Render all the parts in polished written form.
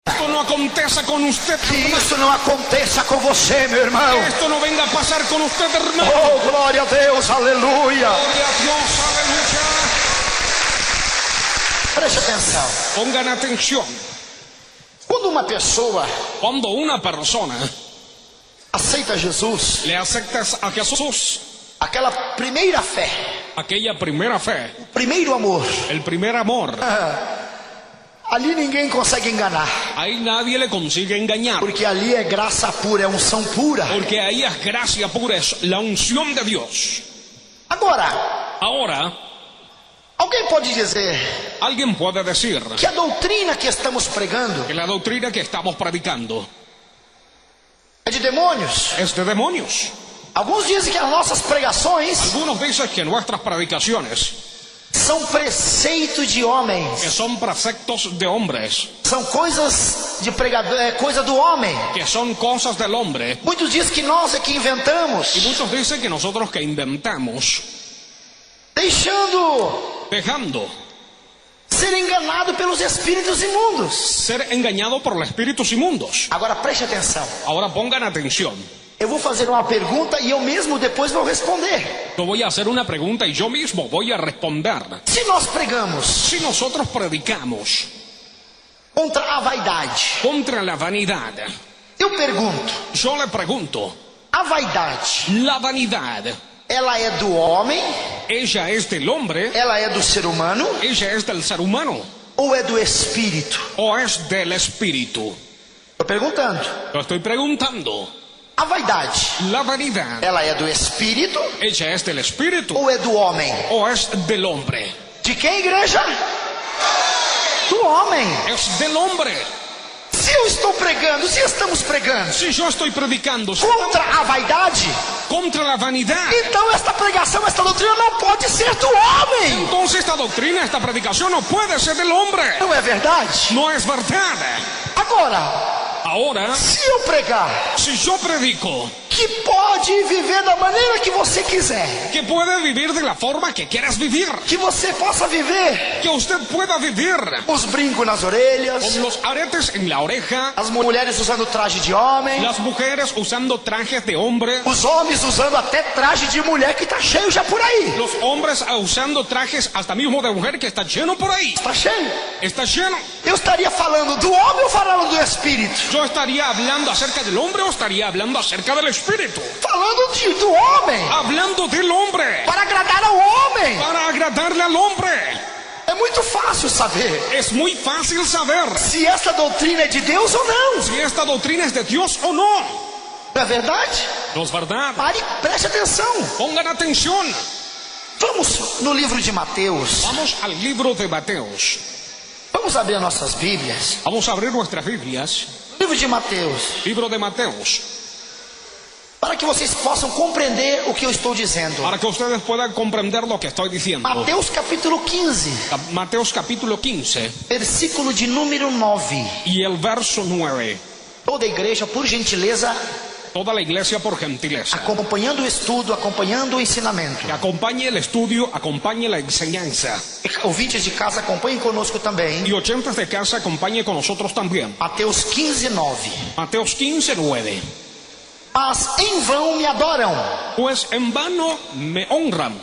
Esto no acontece con usted, Que hermano. isso não aconteça com você, meu irmão. Que esto no venga a pasar con usted, hermano. Oh, glória a Deus, aleluia. Gloria a Dios, aleluya. Preste atenção. Pongan atención. Quando uma pessoa Cuando una persona aceita Jesus, le aceptas a Jesús, aquela primeira fé, aquella primera fe, primeiro amor, el primer amor, ali ninguém consegue enganar. ahí nadie le consigue engañar. Porque ali é graça pura, é unção pura. Porque ahí es gracia pura, es la unción de Dios. Agora, Ahora, alguém pode dizer alguien puede decir que a doutrina que estamos pregando que la doctrina que estamos predicando é de demônios. es de demonios. Alguns dizem que as nossas pregações Algunos dicen que nuestras predicaciones, são preceitos de que homens, son preceptos de hombres, são coisas de pregador, é coisa do homem. que son cosas del hombre, Muitos dizem que nós é que inventamos, y muchos dicen que nosotros que inventamos, dejando dejando ser enganado pelos espíritos imundos. ser engañado por los espíritus inmundos. Agora preste atenção. Ahora pongan atención. Eu vou fazer uma pergunta e eu mesmo depois vou responder. Yo voy a hacer una pregunta y yo mismo voy a responder. Se nós pregamos Si nosotros predicamos contra a vaidade, contra la vanidad, eu pergunto, yo le pregunto, a vaidade, la vanidad, ela é do homem, ¿ella es del hombre? ela é do ser humano ¿Ella es del ser humano? ou é do espírito? ¿O es del espíritu? Estou perguntando. Lo estoy preguntando. A vaidade, La vanidad, ela é do espírito ¿ella es del espíritu? ou é do homem? ¿O es del hombre? De quem, igreja? Do homem. Es del hombre. Se eu estou pregando, se estamos pregando Si yo estoy predicando contra a vaidade, contra la vanidad, então esta pregação, esta doutrina não pode ser do homem. entonces esta doctrina, esta predicación no puede ser del hombre. Não é verdade? No es verdad. Agora, Ahora, se eu pregar si yo predico que pode viver da maneira que você quiser, que puede vivir de la forma que quieras vivir, que você possa viver que usted pueda vivir os brincos nas orelhas, con los aretes en la oreja, as mulheres usando traje de homem, las mujeres usando trajes de hombre, os homens usando até traje de mulher, que tá cheio já por aí. los hombres usando trajes hasta mismo de mujer, que está lleno por ahí. Está cheio. Está lleno. Eu estaria falando do homem ou falando do espírito? Yo estaría hablando acerca del hombre o estaría hablando acerca del espíritu. Falando do homem, Hablando del hombre para agradar ao homem. para agradarle al hombre. É muito fácil saber Es muy fácil saber se essa doutrina é de Deus ou não. si esta doctrina es de Dios o no. Não é verdade? No es verdad. Pare, preste atenção. Pongan atención. Vamos no livro de Mateus. Vamos al libro de Mateos. Vamos abrir nossas Bíblias. Vamos a abrir nuestras Biblias. Livro de Mateus. Libro de Mateos. Para que vocês possam compreender o que eu estou dizendo. Para que ustedes puedan comprender lo que estoy diciendo. Mateus capítulo 15, Mateos capítulo 15 versículo de número 9. y el verso 9. Toda a igreja, por gentileza, Toda la iglesia por gentileza. acompanhando o estudo, acompanhando o ensinamento. Que acompañe el estudio, acompañe la enseñanza. Ouvintes de casa, acompanhem conosco também. Y oyentes de casa, acompañe con nosotros también. Mateus 15, 9. Mateos 15, 9. Mas em vão me adoram, Pues en vano me honran,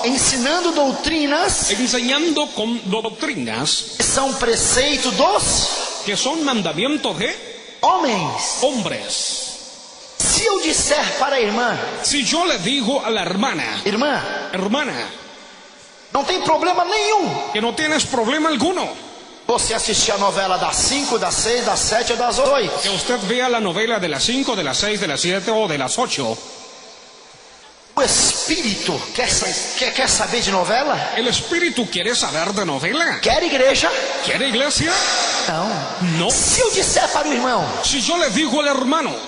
ensinando doutrinas enseñando con doctrinas que são preceito dos que son mandamientos de homens. hombres. Se eu disser para a irmã, Si yo le digo a la hermana, hermana, não tem problema nenhum que no tienes problema alguno, você assistir a novela das 5, das 6, das 7 ou das 8. que usted vea la novela de las 5, de las 6, de las 7 o de las 8. O espírito quer saber de novela? ¿El espíritu quiere saber de novela? Quer igreja? ¿Quiere iglesia? Não. No. Se eu disser para o irmão, Si yo le digo al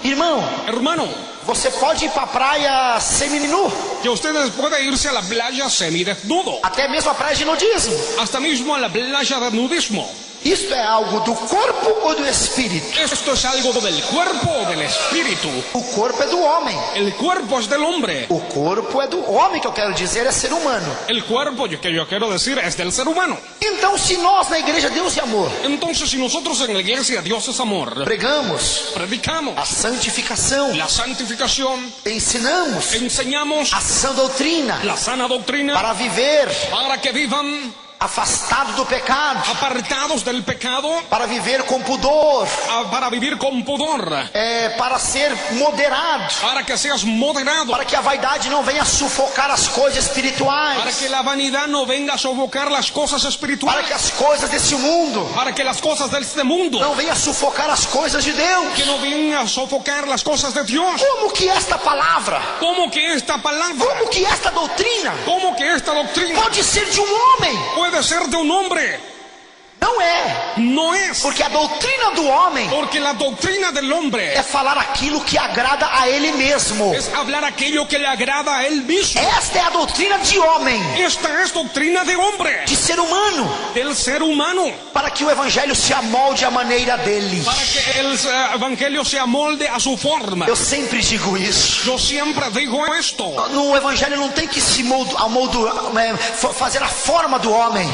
irmão, hermano, você pode ir para a praia seminu, que ustedes pueden irse a la playa semidesnudo, até mesmo a praia de nudismo, hasta mismo a la playa de nudismo, e Isto é algo do corpo ou do espírito? ¿Esto es algo del cuerpo o del espíritu? O corpo é do homem. El cuerpo es del hombre. O corpo é do homem, que eu quero dizer, é ser humano. El cuerpo, que yo quiero decir, es del ser humano. Então, se nós na igreja Deus e Amor Entonces, si nosotros en la iglesia Dios es amor, pregamos predicamos a santificação, la santificación, ensinamos enseñamos a sã doutrina la sana doctrina para viver para que vivan afastados do pecado, apartados del pecado, para viver com pudor, para vivir con pudor, para ser moderado, para que seas moderado, para que a vaidade não venha sufocar as coisas espirituais, para que la vanidad no venga a sofocar las cosas para espirituales, que as coisas desse mundo para que las cosas de este mundo não venham sufocar as coisas de Deus. que no vengan a sofocar las cosas de Dios. Como que esta palavra, ¿Cómo que esta palabra, como que esta doutrina cómo que esta doctrina pode ser de um homem? puede ser de un hombre? Não é, No es, porque a doutrina do homem porque la doctrina del hombre é falar aquilo que agrada a ele mesmo. es hablar aquello que le agrada a él mismo. Esta é a doutrina de homem, Esta es doctrina de hombre, de ser humano, del ser humano, para que o evangelho se amolde à maneira dele. para que el evangelio se amolde a su forma. Eu sempre digo isso. Yo siempre digo esto. No evangelho não tem que se fazer a forma do homem.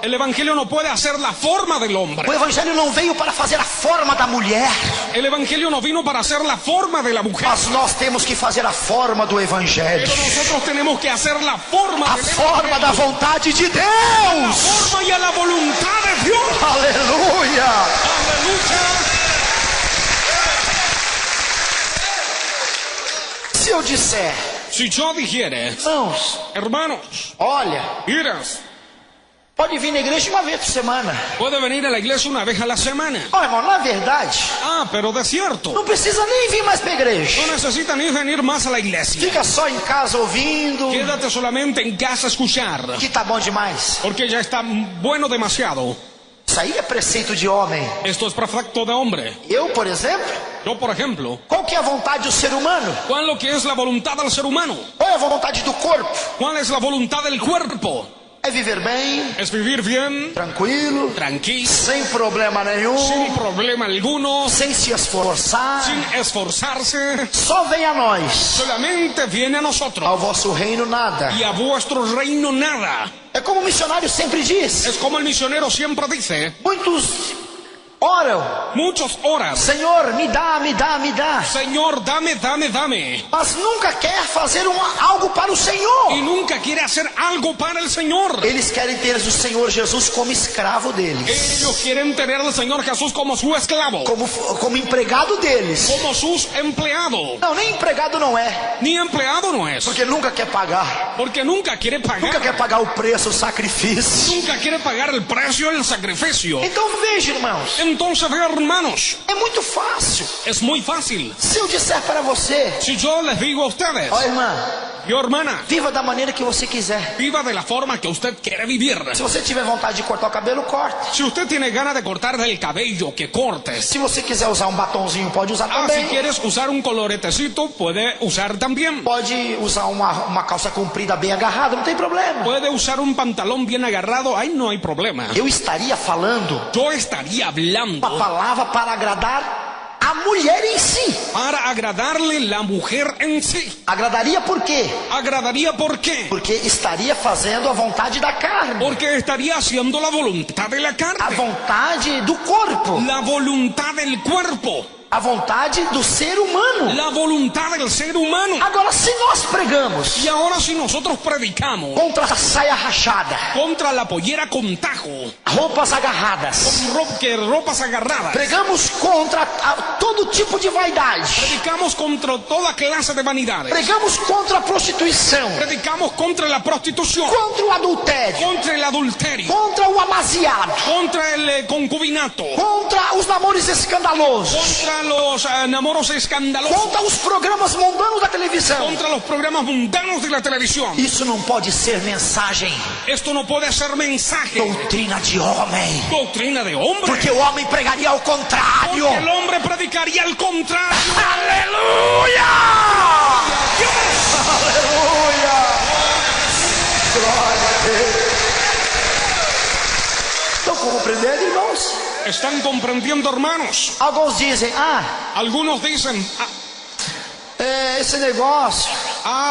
El evangelio no puede hacer la forma del hombre. O evangelho não veio para fazer a forma da mulher, El evangelio no vino para hacer la forma de la mujer. mas nós temos que fazer a forma do evangelho, Pero nosotros tenemos que hacer la forma a del forma evangelio. da vontade de La Deus. forma y a la voluntad de Dios. Aleluia! Aleluya. Se eu disser, Si yo dijere, irmãos, hermanos, olha, miras, pode vir na igreja uma vez por semana. puede venir a la iglesia una vez a la semana. Olha, irmão, na verdade, Ah, pero de cierto, não precisa nem vir mais para a igreja. no necesitan ni venir más a la iglesia. Fica só em casa ouvindo, Quédate solamente en casa a escuchar, que tá bom demais. porque ya está bueno demasiado. Isso aí é preceito de homem. Esto es perfecto de hombre. Eu, por exemplo, Yo, por ejemplo, qual que é a vontade do ser humano? ¿cuál es lo que es la voluntad del ser humano? Qual é a vontade do corpo? ¿Cuál es la voluntad del cuerpo? É viver bem, Es vivir bien, tranquilo, tranquilo, sem problema nenhum, sin problema alguno, sem se esforçar. sin esforzarse. Só vem a nós. Solamente viene a nosotros. Ao vosso reino nada. Y a vuestro reino nada. É como o missionário sempre diz. Es como el misionero siempre dice. Muitos oram, Muchos oran. Senhor, me dá, me dá, me dá. Señor, dame, dame, dame. Mas nunca quer fazer algo para o Senhor. Y nunca quiere hacer algo para el Señor. Eles querem ter o Senhor Jesus como escravo deles, Ellos quieren tener al Señor Jesús como su esclavo. como empregado deles. Como sus empleados. Não, nem empregado não é, Ni empleado no es. porque nunca quer pagar. Porque nunca quiere Nunca pagar. quer pagar o preço, o sacrifício. Nunca quiere pagar el precio del sacrificio. Então veja, irmãos, Entonces, hermanos, é muito fácil. es muy fácil. Se eu disser para você, Si yo les digo a ustedes, ó irmã, yo hermana, viva da maneira que você quiser. viva de la forma que usted quiere vivir. Se você tiver vontade de cortar o cabelo, corte. Si usted tiene ganas de cortar del cabello, que cortes. Se você quiser usar um batonzinho, pode usar Ah, si também. quieres usar un coloretecito, puede usar también. Pode usar uma calça comprida bem agarrada, não tem problema. Puede usar un pantalón bien agarrado, ahí no hay problema. Eu estaria falando Yo estaría hablando uma palavra para agradar a mulher em si. para agradarle la mujer en sí. Agradaria por quê? ¿Agradaría por qué? Porque estaria fazendo a vontade da carne, Porque estaría haciendo la voluntad de la a carne, vontade do corpo, la voluntad del cuerpo, a vontade do ser humano. la voluntad del ser humano. Agora, se nós pregamos Y ahora si nosotros predicamos contra a saia rachada, contra la pollera con tajo, roupas agarradas, que ropas agarradas, pregamos contra todo tipo de vaidade, predicamos contra toda clase de vanidades, pregamos contra a prostituição, predicamos contra la prostitución, contra o adultério, contra el adulterio, contra o amaziado, contra el concubinato, contra os namoros escandalosos, contra los enamoros escandalosos, contra os programas mundanos da televisão. contra los programas mundanos de la televisión. Isso não pode ser mensagem, Esto no puede ser mensaje, doutrina de homem, doctrina de hombre, porque o homem pregaria ao contrário. porque el hombre predicaría al contrario. Aleluia! Aleluia! Glória a Deus! Estão compreendendo, irmãos? ¿Están comprendiendo, hermanos? Alguns dizem, Algunos dicen, esse negócio,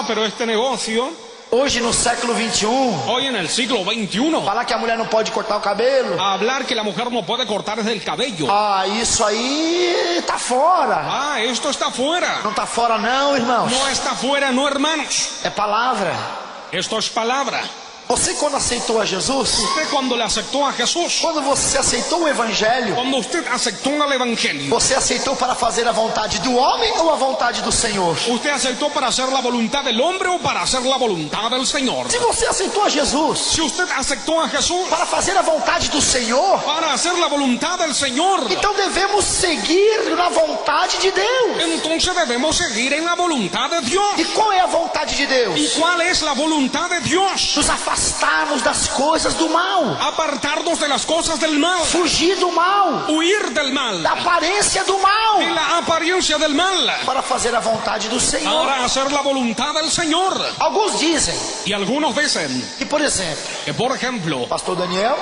pero este negocio, hoje no século 21, hoy en el siglo XXI, falar que a mulher não pode cortar o cabelo, hablar que la mujer no puede cortarse el cabello. isso aí tá fora. Esto está fuera. Não tá fora não, irmãos. No está fuera, no, hermanos. É palavra. Esto es palabra. Você quando aceitou a Jesus, Usted cuando le aceptó a Jesús, quando você aceitou o Evangelho, cuando usted aceptó el Evangelio, você aceitou para fazer a vontade do homem ou a vontade do Senhor? ¿usted aceptó para hacer la voluntad del hombre o para hacer la voluntad del Señor? Se você aceitou a Jesus Si usted aceptó a Jesús para fazer a vontade do Senhor, para hacer la voluntad del Señor, então devemos seguir na vontade de Deus. entonces debemos seguir en la voluntad de Dios. E qual é a vontade de ¿Y Deus? cuál es la voluntad de Dios? Nos afastarmos das coisas do mal, Apartarnos de las cosas del mal, fugir do mal, huir del mal, da aparência do mal, de la apariencia del mal, para fazer a vontade do Senhor. para hacer la voluntad del Señor. Alguns dizem Y algunos dicen que, por exemplo, que, por ejemplo, Pastor Daniel,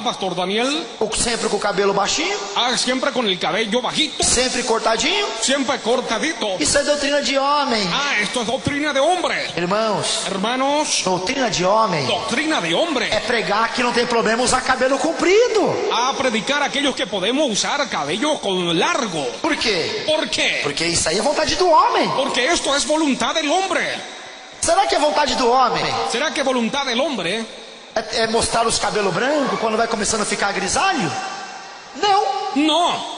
Pastor Daniel, sempre com o cabelo baixinho, siempre con el cabello bajito, sempre cortadinho, siempre cortadito. isso é doutrina de homem. Esto es doctrina de hombre. Irmãos, Hermanos, doutrina de homem doctrina de hombre. é pregar que não tem problema usar cabelo comprido. Predicar a aquellos que podemos usar cabello con largo. Por quê? ¿Por qué? Porque isso aí é vontade do homem. Porque esto es voluntad del hombre. Será que é vontade do homem ¿Será que voluntad del hombre é mostrar os cabelos brancos quando vai começando a ficar grisalho? Não. No,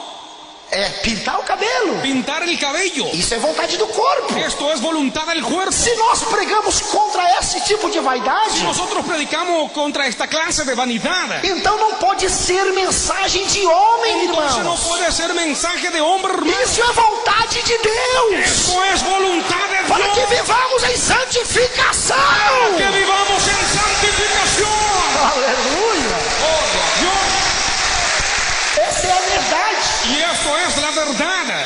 É pintar o cabelo. pintar el cabello. Isso é vontade do corpo. Esto es voluntad del cuerpo. Se nós pregamos contra esse tipo de vaidade, Si nosotros predicamos contra esta clase de vanidad, então não pode ser mensagem de homem, entonces no irmãos. puede ser mensaje de hombre, hermano. Isso é vontade de Deus. Esto es voluntad de Para que Dios. vivamos em santificação. Que vivamos en santificación. Aleluia. Oh, Dios. Essa é a verdade. Y esto es la verdad.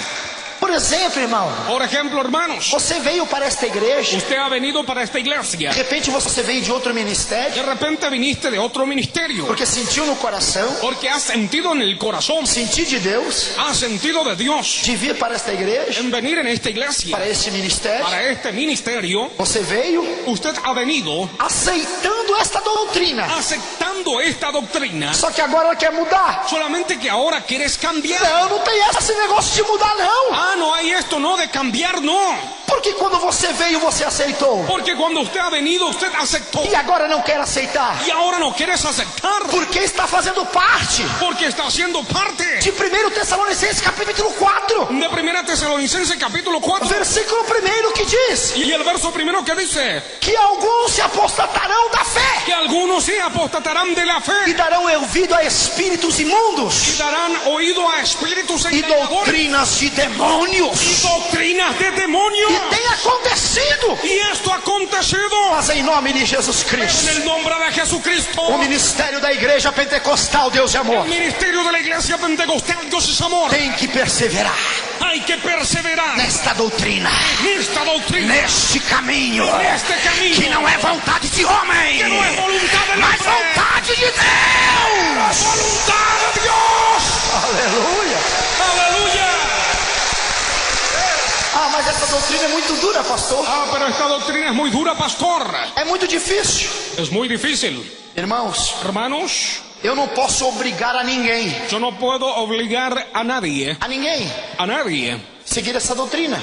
Por exemplo, irmão, Por ejemplo, hermanos, você veio para esta igreja, usted ha venido para esta iglesia. de repente você veio de outro ministério, De repente viniste de otro ministerio. porque sentiu no coração, Porque has sentido en el corazón, sentir de Deus, has sentido de Dios de vir para esta igreja, en venir en esta iglesia, para este ministério. para este ministerio. Você veio Usted ha venido aceitando esta doutrina, aceptando esta doctrina, só que agora ela quer mudar. solamente que ahora quieres cambiar. Não tem esse negócio de mudar, não. No hay esto, no, de cambiar, no. Porque quando você veio, você aceitou. Porque cuando usted ha venido, usted aceptó. E agora não quer aceitar. Y ahora no quieres aceptar. Porque está fazendo parte Porque está haciendo parte de 1 Tessalonicenses capítulo 4, de 1 Tesalonicenses capítulo 4. versículo 1 que diz Y el verso primero que dice que alguns se apostatarão da fé que algunos sí apostatarán de la e fe darão ouvido a espíritos y imundos darán oído a espíritus e engañadores doutrinas de y demônios. doctrinas de demonios. E tem acontecido, Y esto ha acontecido mas em nome de Jesus en Cristo. el nombre de Jesucristo. O ministério da igreja pentecostal, Deus de amor, El ministerio de la iglesia pentecostal, Dios es amor. tem que perseverar Hay que perseverar nesta doutrina, en esta doctrina, neste caminho, en este camino, que não é vontade de homem, que no es voluntad del mas hombre, vontade de es Deus. voluntad de Dios. Aleluia. Aleluya. Mas essa doutrina é muito dura, pastor. Pero esta doctrina es muy dura, pastor. É muito difícil. Es muy difícil. Irmãos, Hermanos, eu não posso obrigar a ninguém, yo no puedo obligar a nadie, seguir seguir essa doutrina.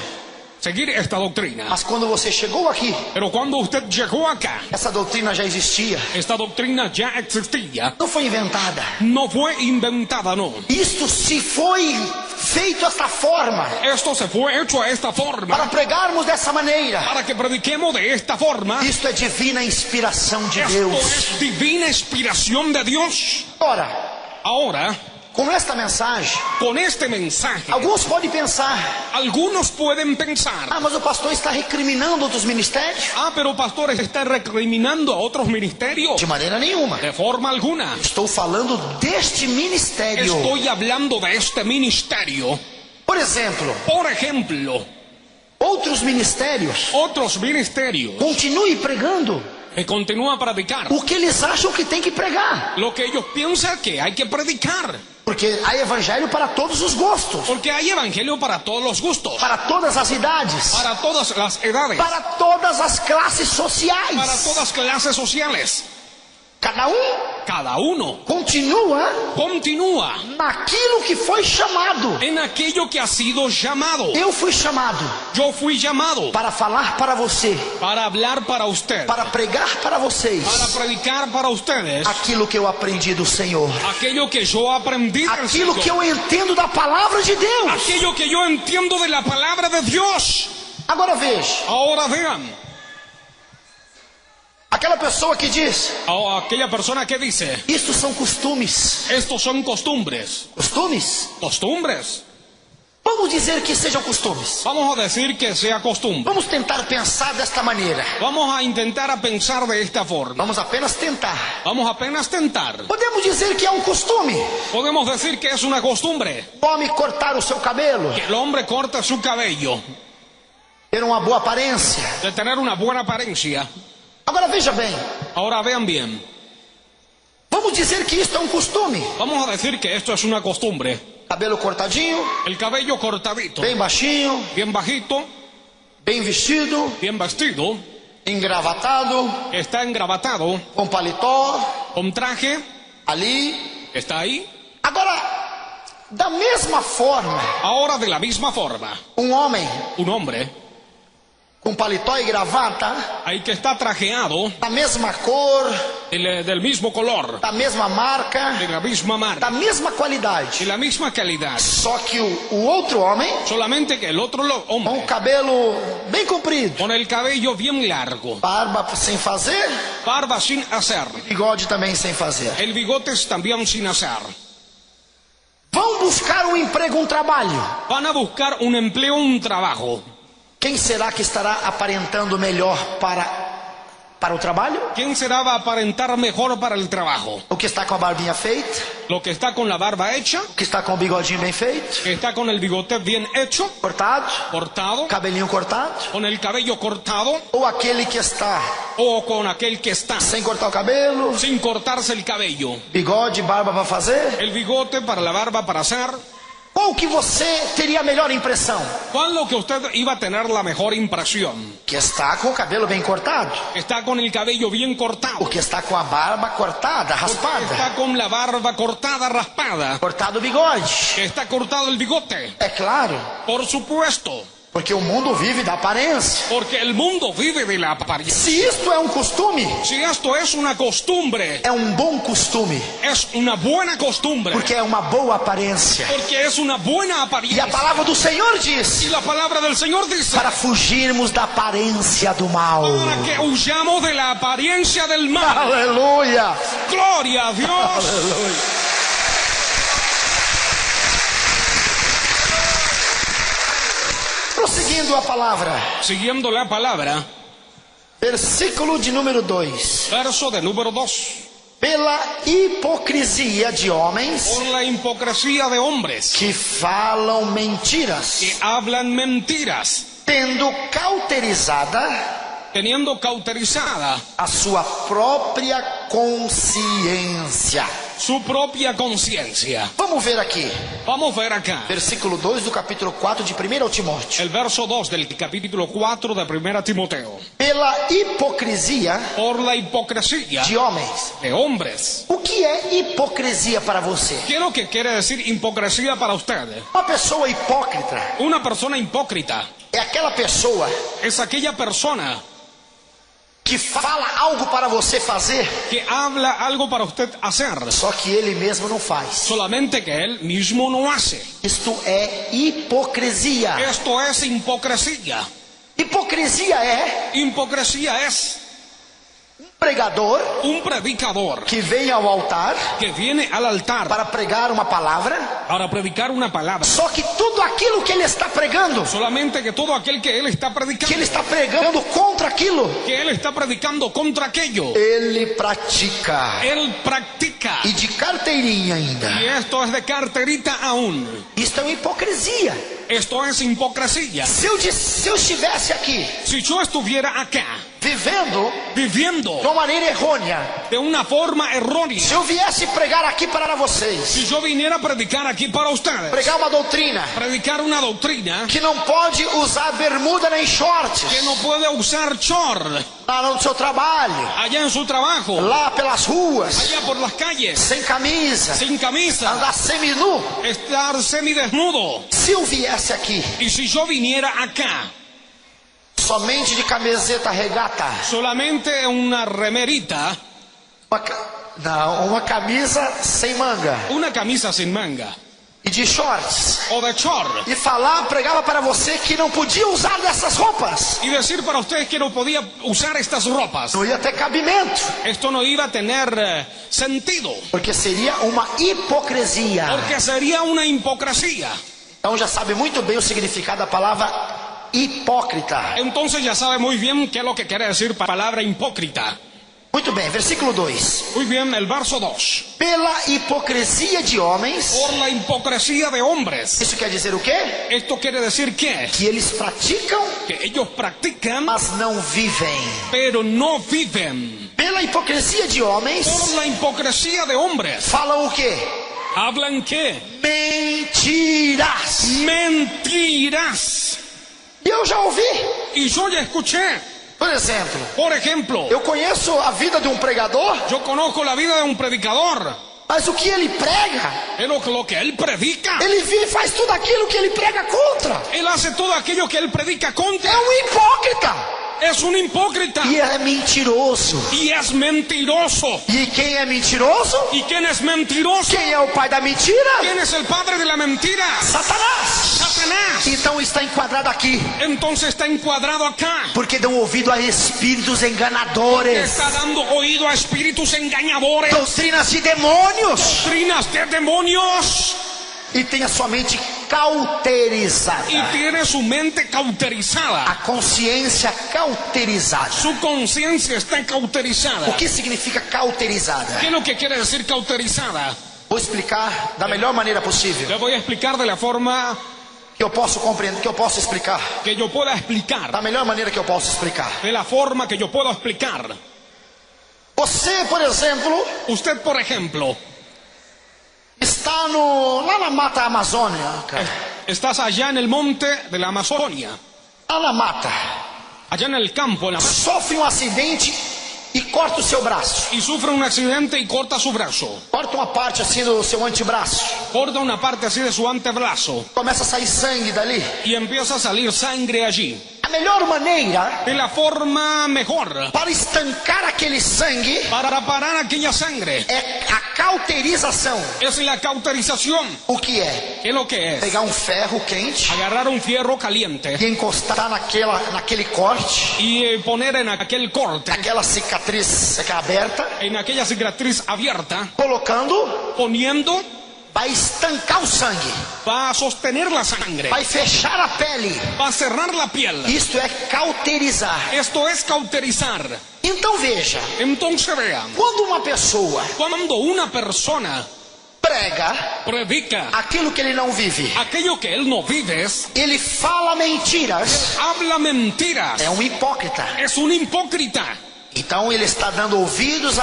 seguir esta doctrina. Mas quando você chegou aqui, Pero cuando usted llegó acá, essa doutrina já existia. esta doctrina ya existía. Não foi inventada. No fue inventada, no. Isto se foi feito desta forma, Esto se fue hecho a esta forma, para pregarmos dessa maneira. para que prediquemos de esta forma. Isto é divina inspiração de Esto Deus. es divina inspiración de Dios. Ahora, Com esta mensagem, con este mensaje, alguns podem pensar: algunos pueden pensar, mas o pastor está recriminando outros ministérios. pero pastor está recriminando a otros ministerios. De maneira nenhuma. De forma alguna. Estou falando deste ministério. Estoy hablando de este ministerio. Por exemplo, outros ministérios otros ministerios continue pregando que continúan a predicar o que eles acham que tem que pregar. lo que ellos piensan que hay que predicar. Porque há evangelho para todos os gostos. Porque hay evangelio para todos los gustos. Para todas as idades. Para todas las edades. Para todas as classes sociais. Para todas las clases sociales. Cada uno continua naquilo que foi chamado. En aquello que ha sido llamado. Eu fui chamado. Yo fui llamado. Para falar para você. Para hablar para usted. Para pregar para vocês. Para predicar para ustedes. Aquilo que eu aprendi do Senhor. Aquello que yo aprendí del Aquilo Señor. que eu entendo da palavra de Deus. Aquello que yo entiendo de la palabra de Dios. Agora veja. Ahora vean. Aquela pessoa que diz. Aquella persona que dice. Isto são costumes. Estos son costumbres. Costumes? Costumbres. Vamos dizer que sejam costumes. Vamos a decir que sea costumbre. Vamos tentar pensar desta maneira. Vamos a intentar a pensar de esta forma. Vamos apenas tentar. Vamos apenas tentar. Podemos dizer que é um costume. Podemos decir que es una costumbre. O homem cortar o seu cabelo. Que el hombre corta su cabello. Ter uma boa aparência. De tener una buena apariencia. Agora veja bem. Ahora vean bien. Vamos dizer que isto é um costume. Vamos a decir que esto es una costumbre. Cabelo cortadinho. El cabello cortadito. Bem baixinho. Bien bajito. Bem vestido. Bien vestido. Engravatado. Está engravatado. Com paletó. Con traje. Ali. Está ahí. Agora, da mesma forma. Ahora de la misma forma. Um hombre. Com paletó e gravata. Aí que está trajeado. Da mesma cor. Del mismo color. Da mesma marca. De la misma marca. Da mesma qualidade. De la misma calidad. Só que o outro homem. Solamente que el otro hombre. Com o cabelo bem comprido. Con el cabello bien largo. Barba sem fazer. Barba sin hacer. Bigode também sem fazer. El bigotes también sin hacer. Vão buscar um emprego, um trabalho. Van a buscar un empleo, un trabajo. Quem será que estará aparentando melhor para o trabalho? ¿Quién será va a aparentar mejor para el trabajo? O que está com a barbinha feita? Lo que está con la barba hecha. O que está com o bigodinho bem feito? Que está con el bigote bien hecho. Cortado. Cabelinho cortado. Con el cabello cortado. Ou aquele que está. O con aquel que está. Sem cortar o cabelo. Sin cortarse el cabello. Bigode, barba para fazer. El bigote para la barba para hacer. Qual que você teria a melhor impressão? ¿Cuál lo que usted iba a tener la mejor impresión? Que está com o cabelo bem cortado. Está con el cabello bien cortado. O que está com a barba cortada, raspada. Está con la barba cortada, raspada. Cortado o bigode. Que está cortado el bigote. É claro. Por supuesto. Porque o mundo vive da aparência. Porque el mundo vive de la apariencia. Se isto é um costume. Si esto es una costumbre. É um bom costume. Es una buena costumbre. Porque é uma boa aparência. Porque es una buena apariencia. E a palavra do Senhor diz. Y la palabra del Señor dice. Para fugirmos da aparência do mal. Para que huyamos de la apariencia del mal. Aleluia. Gloria a Dios. Aleluia. Prosseguindo a palavra. Siguiendo la palabra. Versículo de número 2. Verso de número 2. Pela hipocrisia de homens. Por la hipocresía de hombres. Que falam mentiras. Que hablan mentiras. Tendo cauterizada a sua própria consciência. Su propia conciencia. Vamos ver aqui. Vamos ver acá. Versículo 2 do capítulo 4 de 1 Timóteo. El verso 2 del capítulo 4 de 1 Timoteo. Pela hipocrisia. Por la hipocresía. De homens. De hombres. O que é hipocrisia para você? ¿Qué es lo que quiere decir hipocresía para usted? Uma pessoa hipócrita. Una persona hipócrita. É aquela pessoa. Es aquella persona. Que fala algo para você fazer. Que habla algo para usted hacer. Só que ele mesmo não faz. Solamente que él mismo no hace. Isto é hipocrisia. Esto es hipocresía. Hipocrisia es pregador, un predicador que vem ao altar, que viene al altar para pregar uma palavra, para predicar una palabra. Só que tudo aquilo que ele está pregando, solamente que todo aquel que él está predicando, que ele está pregando contra aquilo, que él está predicando contra aquello, ele pratica. Y de carteirinha ainda. Y esto es de carterita aún. Isto é hipocrisia. Esto es hipocresía. Se eu estivesse aqui, si yo estuviera acá, viviendo viviendo de uma maneira errônea. de una forma errónea. Se eu viesse pregar aqui para Si vocês, yo viniera a predicar aquí para ustedes, pregar uma doutrina predicar una doctrina que não pode usar bermuda nem shorts que no puede usar short lá no seu trabalho, allá en su trabajo, lá pelas ruas, allá por las calles, sem camisa, sin camisa, andar seminu. estar semidesnudo. Se eu viesse aqui Y si yo viniera acá somente de camiseta regata, solamente una remerita, uma camisa sem manga una camisa sin manga e de shorts, o de short, e pregava para você que não podia usar dessas roupas, y decir para ustedes que no podía usar estas ropas, não ia ter cabimento, esto no iba a tener sentido, porque seria uma hipocrisia. porque sería una hipocresía. Então já sabe muito bem o significado da palavra hipócrita. Entonces ya sabe muy bien qué es lo que quiere decir la palabra hipócrita. Muito bem, versículo 2. Muy bien, el verso 2. Pela hipocrisia de homens. Por la hipocresía de hombres. Isso quer dizer o quê? Esto quiere decir que eles praticam, que ellos practican, mas não vivem. pero no viven. Pela hipocrisia de homens. Por la hipocresía de hombres. Falam o quê? ¿Hablan qué? Mentiras. Mentiras. E eu já ouvi. Y yo ya escuché. Por exemplo, eu conheço a vida de um pregador. Yo conozco la vida de un predicador. Mas o que ele prega? Pero lo que él predica. Ele vive e faz tudo aquilo que ele prega contra. Él hace todo aquello que él predica contra. É um hipócrita. Es un hipócrita. E é mentiroso. Y es mentiroso. E quem é mentiroso? ¿Y quién es mentiroso? Quem é o pai da mentira? ¿Quién es el padre de la mentira? Satanás. Satanás. Então está enquadrado aqui. Entonces está encuadrado acá. Porque dão ouvido a espíritos enganadores. Está dando oído a espíritus engañadores. Doutrinas de demônios. Doctrinas de demonios. E tem a sua mente cauterizada. Y tiene su mente cauterizada. A consciência cauterizada. Su conciencia está cauterizada. O que significa cauterizada? ¿Qué es lo que quiere decir cauterizada? Vou explicar da melhor maneira possível. Le voy a explicar de la forma que eu posso compreender, que eu posso explicar. Que yo pueda explicar. Da melhor maneira que eu posso explicar. De la forma que yo puedo explicar. Você, por exemplo, usted, por ejemplo, está lá na mata Amazônia. Estás allá en el monte de la Amazonia. Lá na mata. Allá en el campo. Sofre um acidente e corta o seu braço. Y sufre un accidente y corta su brazo. Corta uma parte assim do seu antebraço. Corta una parte así de su antebrazo. Começa a sair sangue dali. Y empieza a salir sangre allí. A melhor maneira, de la forma mejor, para estancar aquele sangue, para parar aquella sangre, é a cauterização. Es la cauterización. O que é? ¿Qué es lo que es? Pegar um ferro quente, agarrar un fierro caliente e encostar naquele corte, y poner en aquel corte, aquela cicatriz aberta, en aquella cicatriz abierta, poniendo, vai estancar o sangue, va a sostener la sangre, vai fechar a pele, va a cerrar la piel. Isto é cauterizar. Esto es cauterizar. Então veja. Entonces vean. Quando uma persona predica aquilo que ele não vive, aquello que él no vive, ele fala mentiras, habla mentiras, é um hipócrita. Es un hipócrita. Então ele está dando ouvidos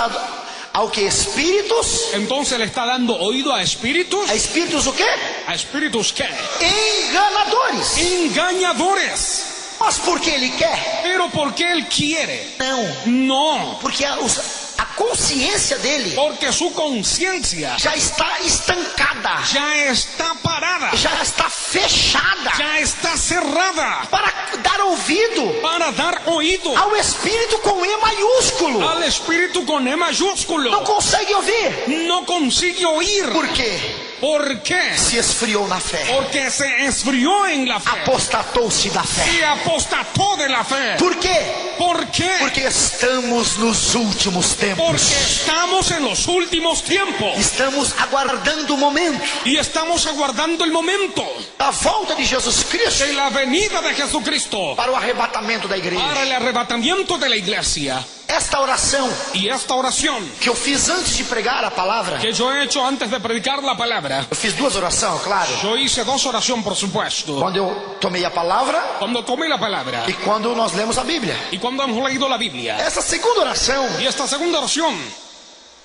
ao que espíritus. Entonces le está dando oído a espíritus. A espíritus o quê? A espíritus qué? Enganadores. Engañadores. Mas porque ele quer? Pero porque él quiere. Não. Porque a consciência dele, porque su conciencia já está estancada, já está parada, já está fechada, já está cerrada, para dar ouvido ao espírito com E maiúsculo, al espíritu con E mayúsculo. Não consegue ouvir. No consigue oír. Por quê? ¿Por qué? Se esfriou na fé. Porque se esfrió en la fe. Apostatou-se da fé. Se apostató de la fe. Por quê? ¿Por qué? Porque estamos nos últimos tempos. Porque estamos en los últimos tiempos. Estamos aguardando o momento. Y estamos aguardando el momento. Da volta de Jesus Cristo. De la venida de Jesucristo. Para o arrebatamento da igreja. Para el arrebatamiento de la iglesia. esta oração Y esta oración que eu fiz antes de pregar a palavra, que yo he hecho antes de predicar la palabra, eu fiz duas orações, claro. yo hice dos oraciones, por supuesto. Quando eu tomei a palavra Cuando tomé la palabra e quando nós lemos a Bíblia. y cuando hemos leído la Biblia. Essa segunda oração, Y esta segunda oración,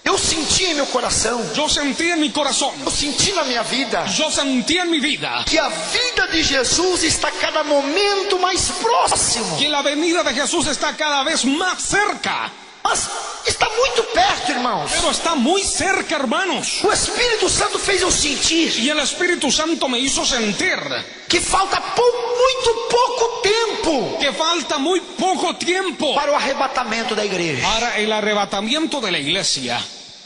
eu senti em meu coração, yo sentí en mi corazón, eu senti na minha vida, yo sentí en mi vida que a vida de Jesus está a cada momento mais próximo. que la venida de Jesús está cada vez más cerca. Mas está muito perto, irmãos. Pero está muy cerca, hermanos. O Espírito Santo fez eu sentir Y el Espíritu Santo me hizo sentir que falta muito pouco tempo que falta muy poco tiempo para o arrebatamento da igreja. para el arrebatamiento de la iglesia.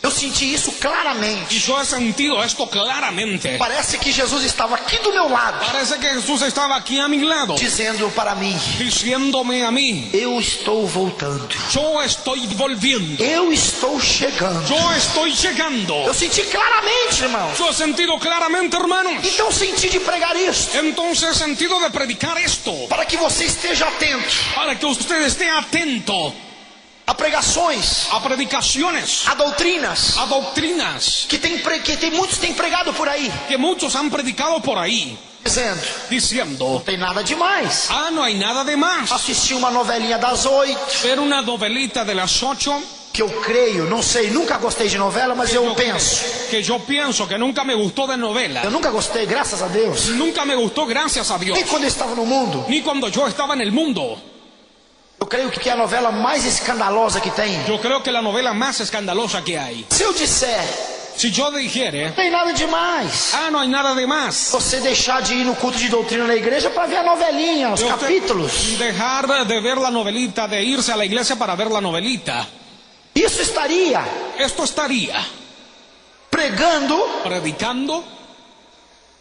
Eu senti isso Y claramente. yo he sentido esto claramente. Parece que Jesus estava aqui do meu lado, Parece que Jesús estaba aquí a mi lado, dizendo para mim: diciéndome a mí, eu estou voltando, yo estoy volviendo, eu estou chegando. yo estoy llegando. Eu senti claramente, irmãos. Yo he sentido claramente, hermanos. Então senti de pregar isso, Entonces he sentido de predicar esto, para que você esteja atento para que usted esté atento a pregações, a predicaciones, a doutrinas a doctrinas que muitos têm pregado por aí, que muchos han predicado por ahí, diciendo, não tem nada demais. no hay nada de más. Assisti uma novelinha das 8, Ver una novelita de las 8, que eu creio, não sei, nunca gostei de novela, mas eu penso. que yo pienso que nunca me gustó de novela, Eu nunca gostei, graças a Deus. nunca me gustó, gracias a Dios, Nem quando eu estava no mundo. ni cuando yo estaba en el mundo. Eu creio que é a novela mais escandalosa que tem. Yo creo que la novela más escandalosa que hay. Se eu disser, Si yo dijere, não tem nada demais, no hay nada de más, você deixar de ir no culto de doutrina na igreja para ver a novelinha, os Usted capítulos. dejar de ver la novelita, de irse a la iglesia para ver la novelita, Isso estaria esto estaría pregando predicando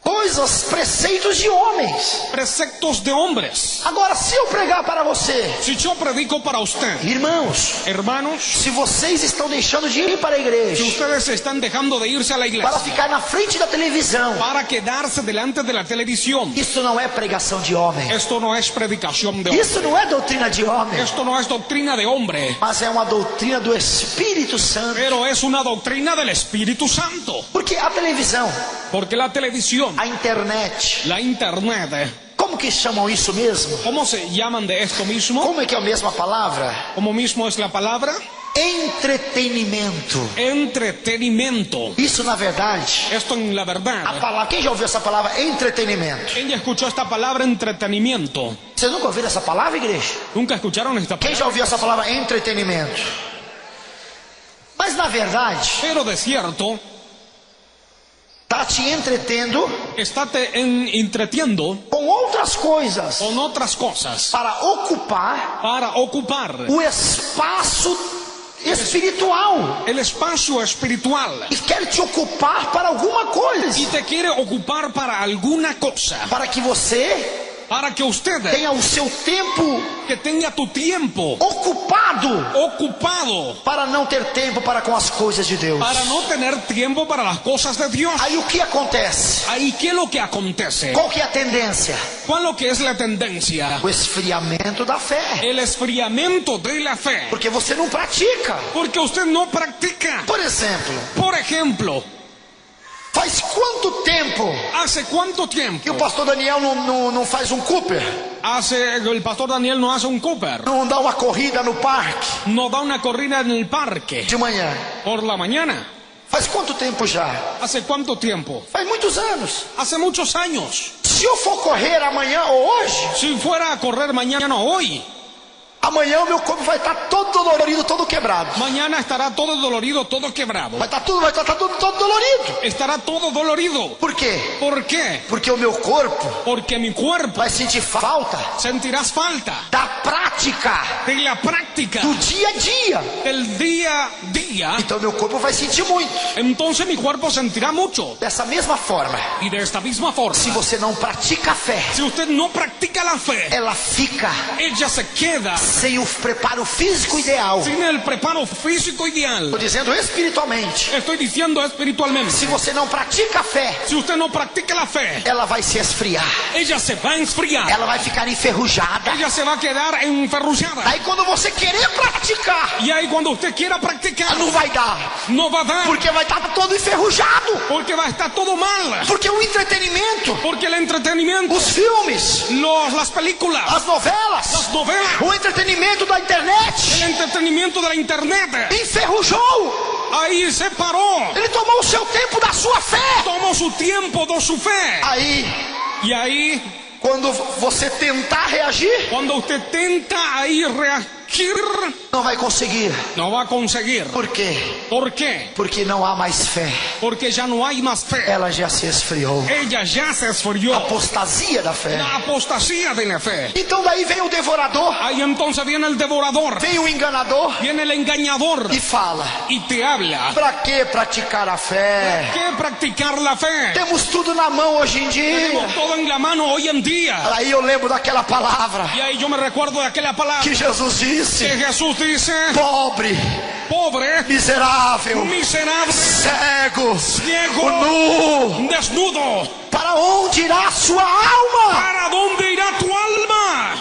coisas, preceitos de homens. preceptos de hombres. Agora, se eu pregar para você, Si yo predico para usted, irmãos, hermanos, se vocês estão deixando de ir para a si igreja ustedes están dejando de irse a la para iglesia ficar na frente da televisão, para quedarse delante de la televisión, isso não é pregação de homem. esto no es predicación de hombre, Isso não é doutrina de homem, esto no es doctrina de hombre, mas é uma doutrina do Espírito Santo. pero es una doctrina del Espíritu Santo. Porque a televisão, Porque la televisión, a internet, la internet, como que chamam isso mesmo? ¿cómo se llaman de esto mismo? Como é que é a mesma palavra? ¿Cómo mismo es la palabra? Entretenimento. Entretenimiento. Isso, na verdade, Esto en la a verdad. palavra, quem já ouviu essa palavra entretenimento? ¿Quién ya escuchó esta palabra entretenimiento? Vocês nunca ouviram essa palavra, igreja? ¿Nunca escucharon esta Quem palabra? já ouviu essa palavra entretenimento? Mas na verdade, Pero de cierto, está te entretendo está te entretiendo com outras coisas con otras cosas para para ocupar o espaço espiritual. el espacio espiritual E quer te ocupar para alguma coisa, y te quiere ocupar para alguna cosa, para que você para que usted tenha o seu tempo que tenga tu tiempo ocupado para não ter tempo para com as coisas de Deus. para no tener tiempo para las cosas de Dios. Aí o que acontece? Ahí, ¿qué es lo que acontece? Qual que é a tendência? ¿Cuál es lo que es la tendencia? O esfriamento da fé. El esfriamiento de la fe. Porque você não pratica. Porque usted no practica. Por exemplo, Por ejemplo, faz quanto tempo ¿hace cuánto tiempo que o pastor Daniel não faz um Cooper? el pastor Daniel no hace un Cooper? Não dá uma corrida no parque No da una corrida en el parque de manhã? por la mañana. Faz quanto tempo já? ¿Hace cuánto tiempo? Faz muitos anos. Hace muchos años. Se eu for correr amanhã ou hoje, Si fuera a correr mañana o hoy, amanhã o meu corpo vai estar todo dolorido, todo quebrado. mañana estará todo dolorido, todo quebrado. Vai estar todo dolorido. Estará todo dolorido. Por quê? ¿Por qué? Porque o meu corpo Porque mi cuerpo vai sentir falta sentirás falta da prática de la práctica do dia a dia. del día a día. fastidia, então meu corpo vai sentir muito. entonces mi cuerpo sentirá mucho. Dessa mesma forma, Y de esta misma forma, se você não pratica a fé, si usted no practica la fe, ela fica ella se queda sem o preparo físico ideal. sin el preparo físico ideal. Estou dizendo espiritualmente. Estoy diciendo espiritualmente. Se você não pratica a fé, Si usted no practica la fe, ela vai se esfriar. ella se va a enfriar. Ela vai ficar enferrujada. Ella se va a quedar enferrujada. Aí quando você querer praticar, Y ahí cuando usted quiera practicar, não vai dar. no va a dar. Porque vai estar todo enferrujado. Porque va a estar todo mal. Porque o entretenimento, Porque el entretenimiento, os filmes, las películas, as novelas, las novelas, o entretenimento da el internet entretenimiento de la internet, enferrujou. ahí se paró. Ele tomou o seu tempo da sua fé. Tomó su tiempo de su fe. Aí, Y ahí, quando você tentar reagir, cuando usted tenta ahí reagir, não vai conseguir. no va a conseguir. Por quê? ¿Por qué? Porque não há mais fé. Porque ya no hay más fe. Ela já se esfriou. Ella ya se esfrió. Apostasia da fé. La apostasía de la fe. Então daí vem o devorador, Ahí entonces viene el devorador, vem o enganador viene el engañador e fala: y te habla. pra que praticar a fé? ¿Qué practicar la fe? Temos tudo na mão hoje em dia. Tenemos todo en la mano hoy en día. Aí eu lembro daquela palavra Y ahí yo me recuerdo de aquella palabra que Jesus que disse: Jesús dice: pobre, pobre, miserável, miserable, cego, ciego, nu. desnudo. Para onde irá a sua alma? ¿Para dónde irá tu alma?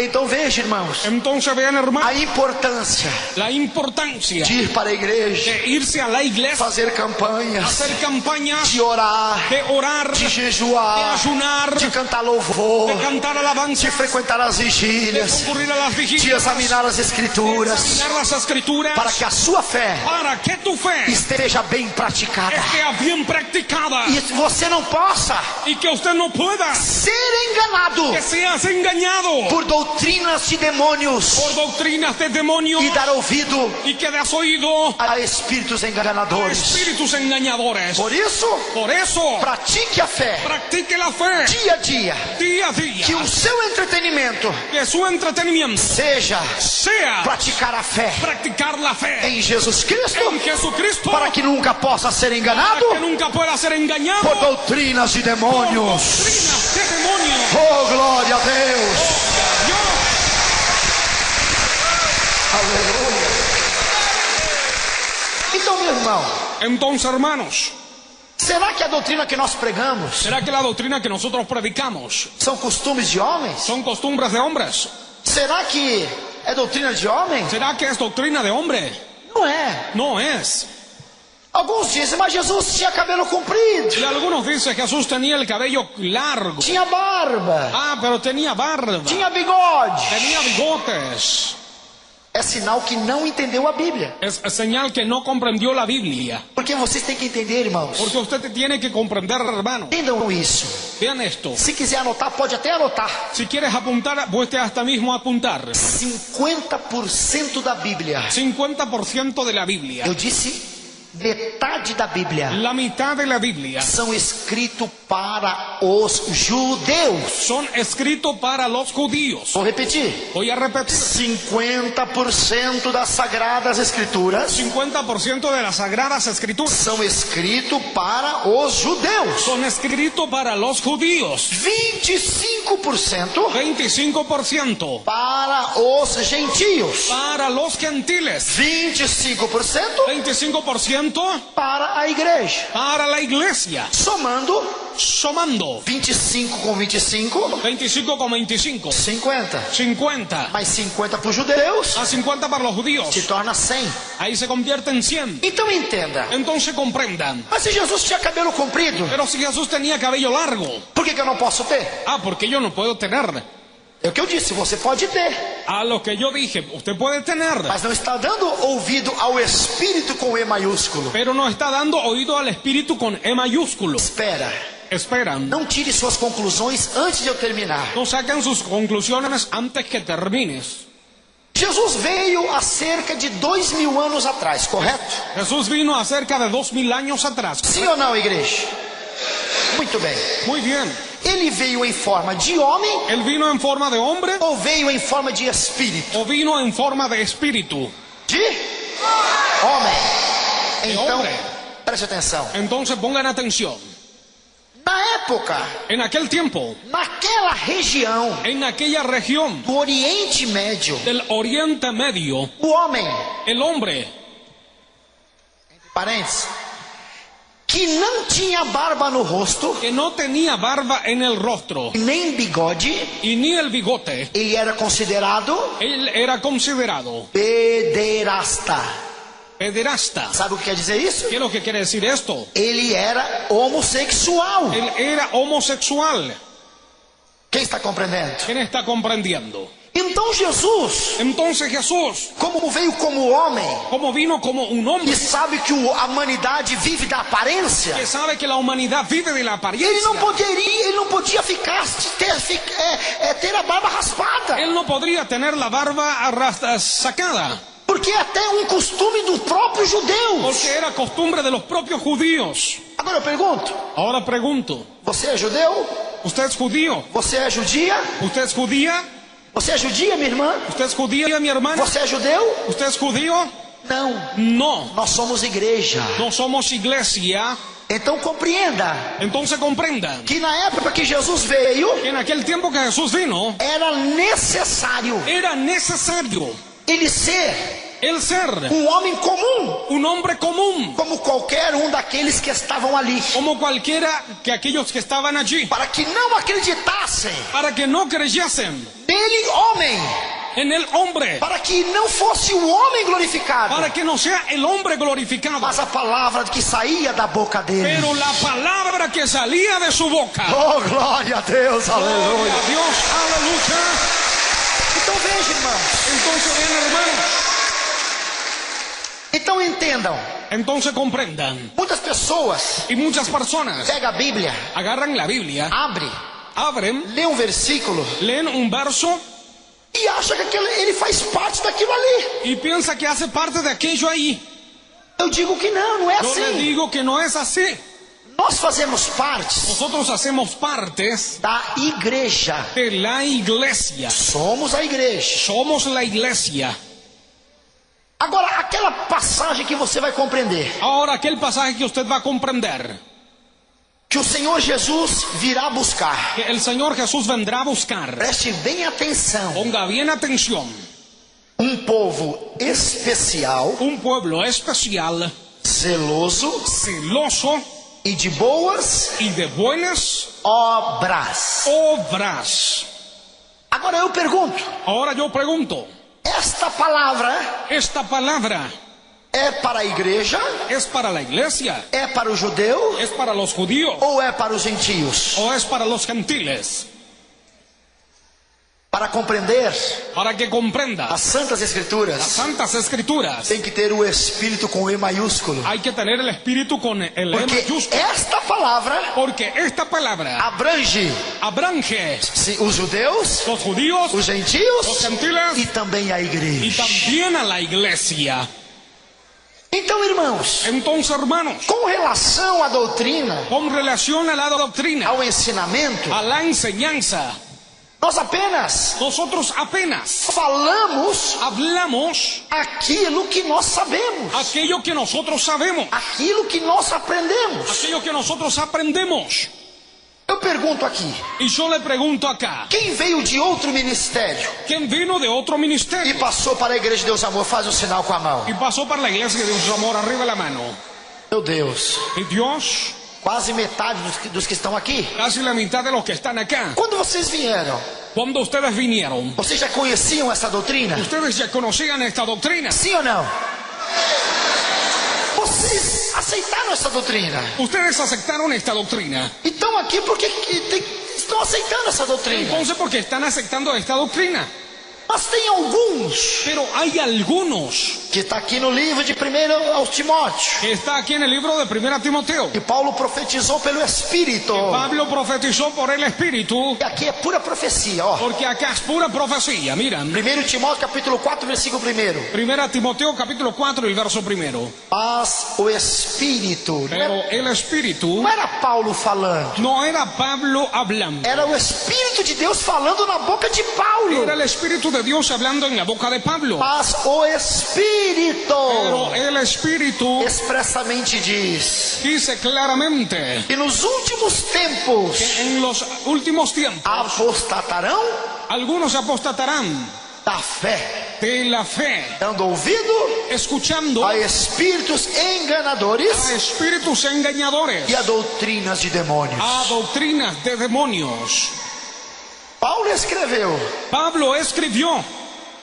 Então veja, irmãos, Entonces vean, hermano, a importância la importancia de ir para a igreja, de irse a la iglesia, fazer campanhas, hacer campañas, de orar, de orar, de de jejuar, ayunar, de cantar louvor, de cantar alabanza, de frequentar as de vigílias, concurrir a las de vigilias, examinar as de escrituras, examinar las escrituras, para que a sua fé para que tu fe esteja bem praticada esté bien practicada e você não possa y que usted no pueda ser enganado que seas engañado por doutrinas de demônios por doctrinas de demonios e dar ouvido y que das oído a espíritus a enganadores. espíritus engañadores. Por isso, pratique a fé practique la fe dia a dia. día a día. Que o seu entretenimento Que su entretenimiento seja sea praticar a fé practicar la fe em Jesus Cristo, en Jesucristo, para que nunca possa ser para enganado que nunca pueda ser engañado por doutrinas de por demônios. doctrinas de demonios. Oh, glória a Deus! Dios. Aleluia! Então, meu irmão, Entonces, hermanos, será que a doutrina que nós pregamos ¿será que la doctrina que nosotros predicamos são costumes de homens? son costumbres de hombres? Será que é doutrina de homem? ¿Será que es doctrina de hombre? Não é. No es. Alguns dizem, mas Jesus tinha cabelo comprido, Y algunos dicen que Jesús tenía el cabello largo. tinha barba, Ah, pero tenía barba. tinha bigode. Tenía bigotes. É sinal que não entendeu a Bíblia. Es señal que no comprendió la Biblia. Porque vocês têm que entender, irmãos. Porque usted tiene que comprender, hermano. Entendam isso. Vean esto. Se quiser anotar, pode até anotar. Si quieres apuntar, puedes hasta mismo apuntar. 50% da Bíblia. 50% de la Biblia. Eu disse metade da Bíblia. La mitad de la Biblia São escritos para os judeus. son escritos para los judíos. Vou repetir. Voy a repetir. 50% das Sagradas Escrituras 50% de las Sagradas Escrituras são escritos para os judeus. son escritos para los judíos. 25% 25% para os gentios. para los gentiles. 25% 25% para a igreja. para la iglesia. Somando Sumando 25 com 25, 25 con 25. 50. 50. Mais 50 para os judeus, A 50 para los se judíos. torna 100. Ahí se convierte en 100. Então entenda. Entonces comprendan. Mas se Jesus tinha cabelo comprido, Pero si Jesús tenía cabello largo. por que eu não posso ter? Ah, porque yo no puedo tener. É o que eu disse, você pode ter. A lo que yo dije, usted puede tener. Mas não está dando ouvido ao Espírito com E maiúsculo. Pero no está dando oído al Espíritu con E mayúsculo. Espera. Esperan. Não tire suas conclusões antes de eu terminar. No saquen sus conclusiones antes que termines. Jesus veio há cerca de 2000 anos atrás, correto? Jesús vino a cerca de 2000 años atrás. Sim ou não, igreja? Muito bem. Muy bien. Ele veio em forma de homem ¿Él vino en forma de hombre ou veio em forma de espírito? o vino en forma de espíritu? De Homem. Então, hombre. preste atenção. Entonces pongan atención. Na época, En aquel tiempo, naquela região en aquella región do Oriente Médio, del Oriente Medio, o homem, el hombre parênteses, que não tinha barba no rosto, que no tenía barba en el rostro nem bigode, y ni el bigote, ele era considerado él era considerado pederasta. pederasta. Sabe o que quer dizer isso? ¿Qué es lo que quiere decir esto? Ele era homossexual. Él era homosexual. Quem está compreendendo? ¿Quién está comprendiendo? Então Jesus, Entonces Jesús, como veio como homem, como vino como un hombre e sabe que a humanidade vive da aparência, que sabe que la humanidad vive de la apariencia, ele não podia ter a barba raspada, él no podría tener la barba sacada, porque é até um costume dos próprios judeus. porque era costumbre de los propios judíos. Agora eu pergunto, Ahora pregunto, você é judeu? ¿usted es judío? Você é judia? ¿Usted es judía? Você é judia, minha irmã? ¿Usted es judía, mi hermana? Você é judeu? ¿Usted es judío? Não, No, nós somos igreja. no somos iglesia. Então compreenda Entonces comprendan que na época que Jesus veio, que en aquel tiempo que Jesús vino, era necessário era necesario ele ser el ser homem comum, un hombre común, como qualquer daqueles que estavam ali, como cualquiera que aquellos que estaban allí, para que não acreditassem para que no creyesen nele homem, en el hombre, para que não fosse o homem glorificado, para que no sea el hombre glorificado, mas a palavra que saía da boca dele. pero la palabra que salía de su boca. Oh, glória a Deus, Gloria aleluia. a Dios, aleluya. Então veja, irmãos. Entonces bien, hermanos, Então entendam. entonces comprendan. Muitas pessoas Y muchas personas pegam a Bíblia, agarran la Biblia, abre, abren, lê um versículo leen un verso e acha que ele faz parte daquilo ali. y piensa que hace parte de aquello ahí. Eu digo que não é Yo le assim. digo que no es así. Nós fazemos parte Nosotros hacemos partes da igreja. de la iglesia. Somos a igreja. Somos la iglesia. Agora, aquela passagem que você vai compreender, Ahora, aquel pasaje que usted va a comprender, que o Senhor Jesus virá buscar. que el Señor Jesús vendrá a buscar. Preste bem atenção. Ponga bien atención. Povo especial, Un pueblo especial, zeloso celoso e de boas y de buenas obras. obras. Agora eu pergunto, Ahora yo pregunto, esta palavra ¿esta palabra é para a igreja? es para la iglesia? É para o judeu? ¿Es para los judíos? Ou é para os gentios? ¿O es para los gentiles? Para compreender Para que comprenda as santas las escrituras, santas escrituras, tem que ter o Espírito com E maiúsculo. hay que tener el espíritu con el E Porque mayúsculo. esta palavra Porque esta palabra abrange abrange os judeus, los judíos, os gentios los gentiles e também a y igreja. también a la iglesia. Então, irmãos, Entonces, hermanos, com relação à doutrina, con relación a la doctrina, ao ensinamento, a la enseñanza, nós apenas nosotros apenas hablamos aquilo que nós sabemos, aquello que nosotros sabemos, aquilo que nós aprendemos. aquello que nosotros aprendemos. Eu pergunto aqui, Y yo le pregunto acá, quem veio de outro ministério ¿quién vino de otro e ministerio passou para a igreja de Deus Amor? Faz um sinal com a mão. y pasó para la iglesia de Dios Amor? Arriba la mano. Meu Deus, Y Dios, quase metade dos que estão aqui. casi la mitad de los que están acá, Quando vocês vieram, cuando ustedes vinieron, vocês já conheciam essa doutrina? ¿ustedes ya conocían esta doctrina? Sim ou não? Vocês aceitaram essa doutrina? Ustedes aceptaron esta doctrina. Então aqui porque estão aceitando essa doutrina? Entonces, ¿por qué están aceptando esta doctrina? Mas tem alguns Pero hay algunos que está aqui no livro de 1 aos Timóteo, que está aquí en el libro de 1 Timoteo. que Paulo profetizou pelo Espírito. Pablo profetizó por el Espíritu, E aqui é pura profecia, ó. porque acá es pura profecía. Miran, 1 Timóteo capítulo 4, versículo 1. 1 Timoteo capítulo 4, el verso 1. Mas o Espírito, Pero el Espíritu não era Paulo falando, no era Pablo hablando, era o Espírito de Deus falando na boca de Paulo. era el Espíritu de Dios hablando en la boca de Pablo. Mas o Espírito Pero el Espíritu expressamente dice claramente que nos últimos tempos que en los últimos tiempos apostatarão algunos apostatarán da fé, de la fe, dando ouvido escuchando a espíritos enganadores a espíritus engañadores, e a doutrinas de demônios. a doctrinas de demonios. Pablo escreveu, Pablo escribió,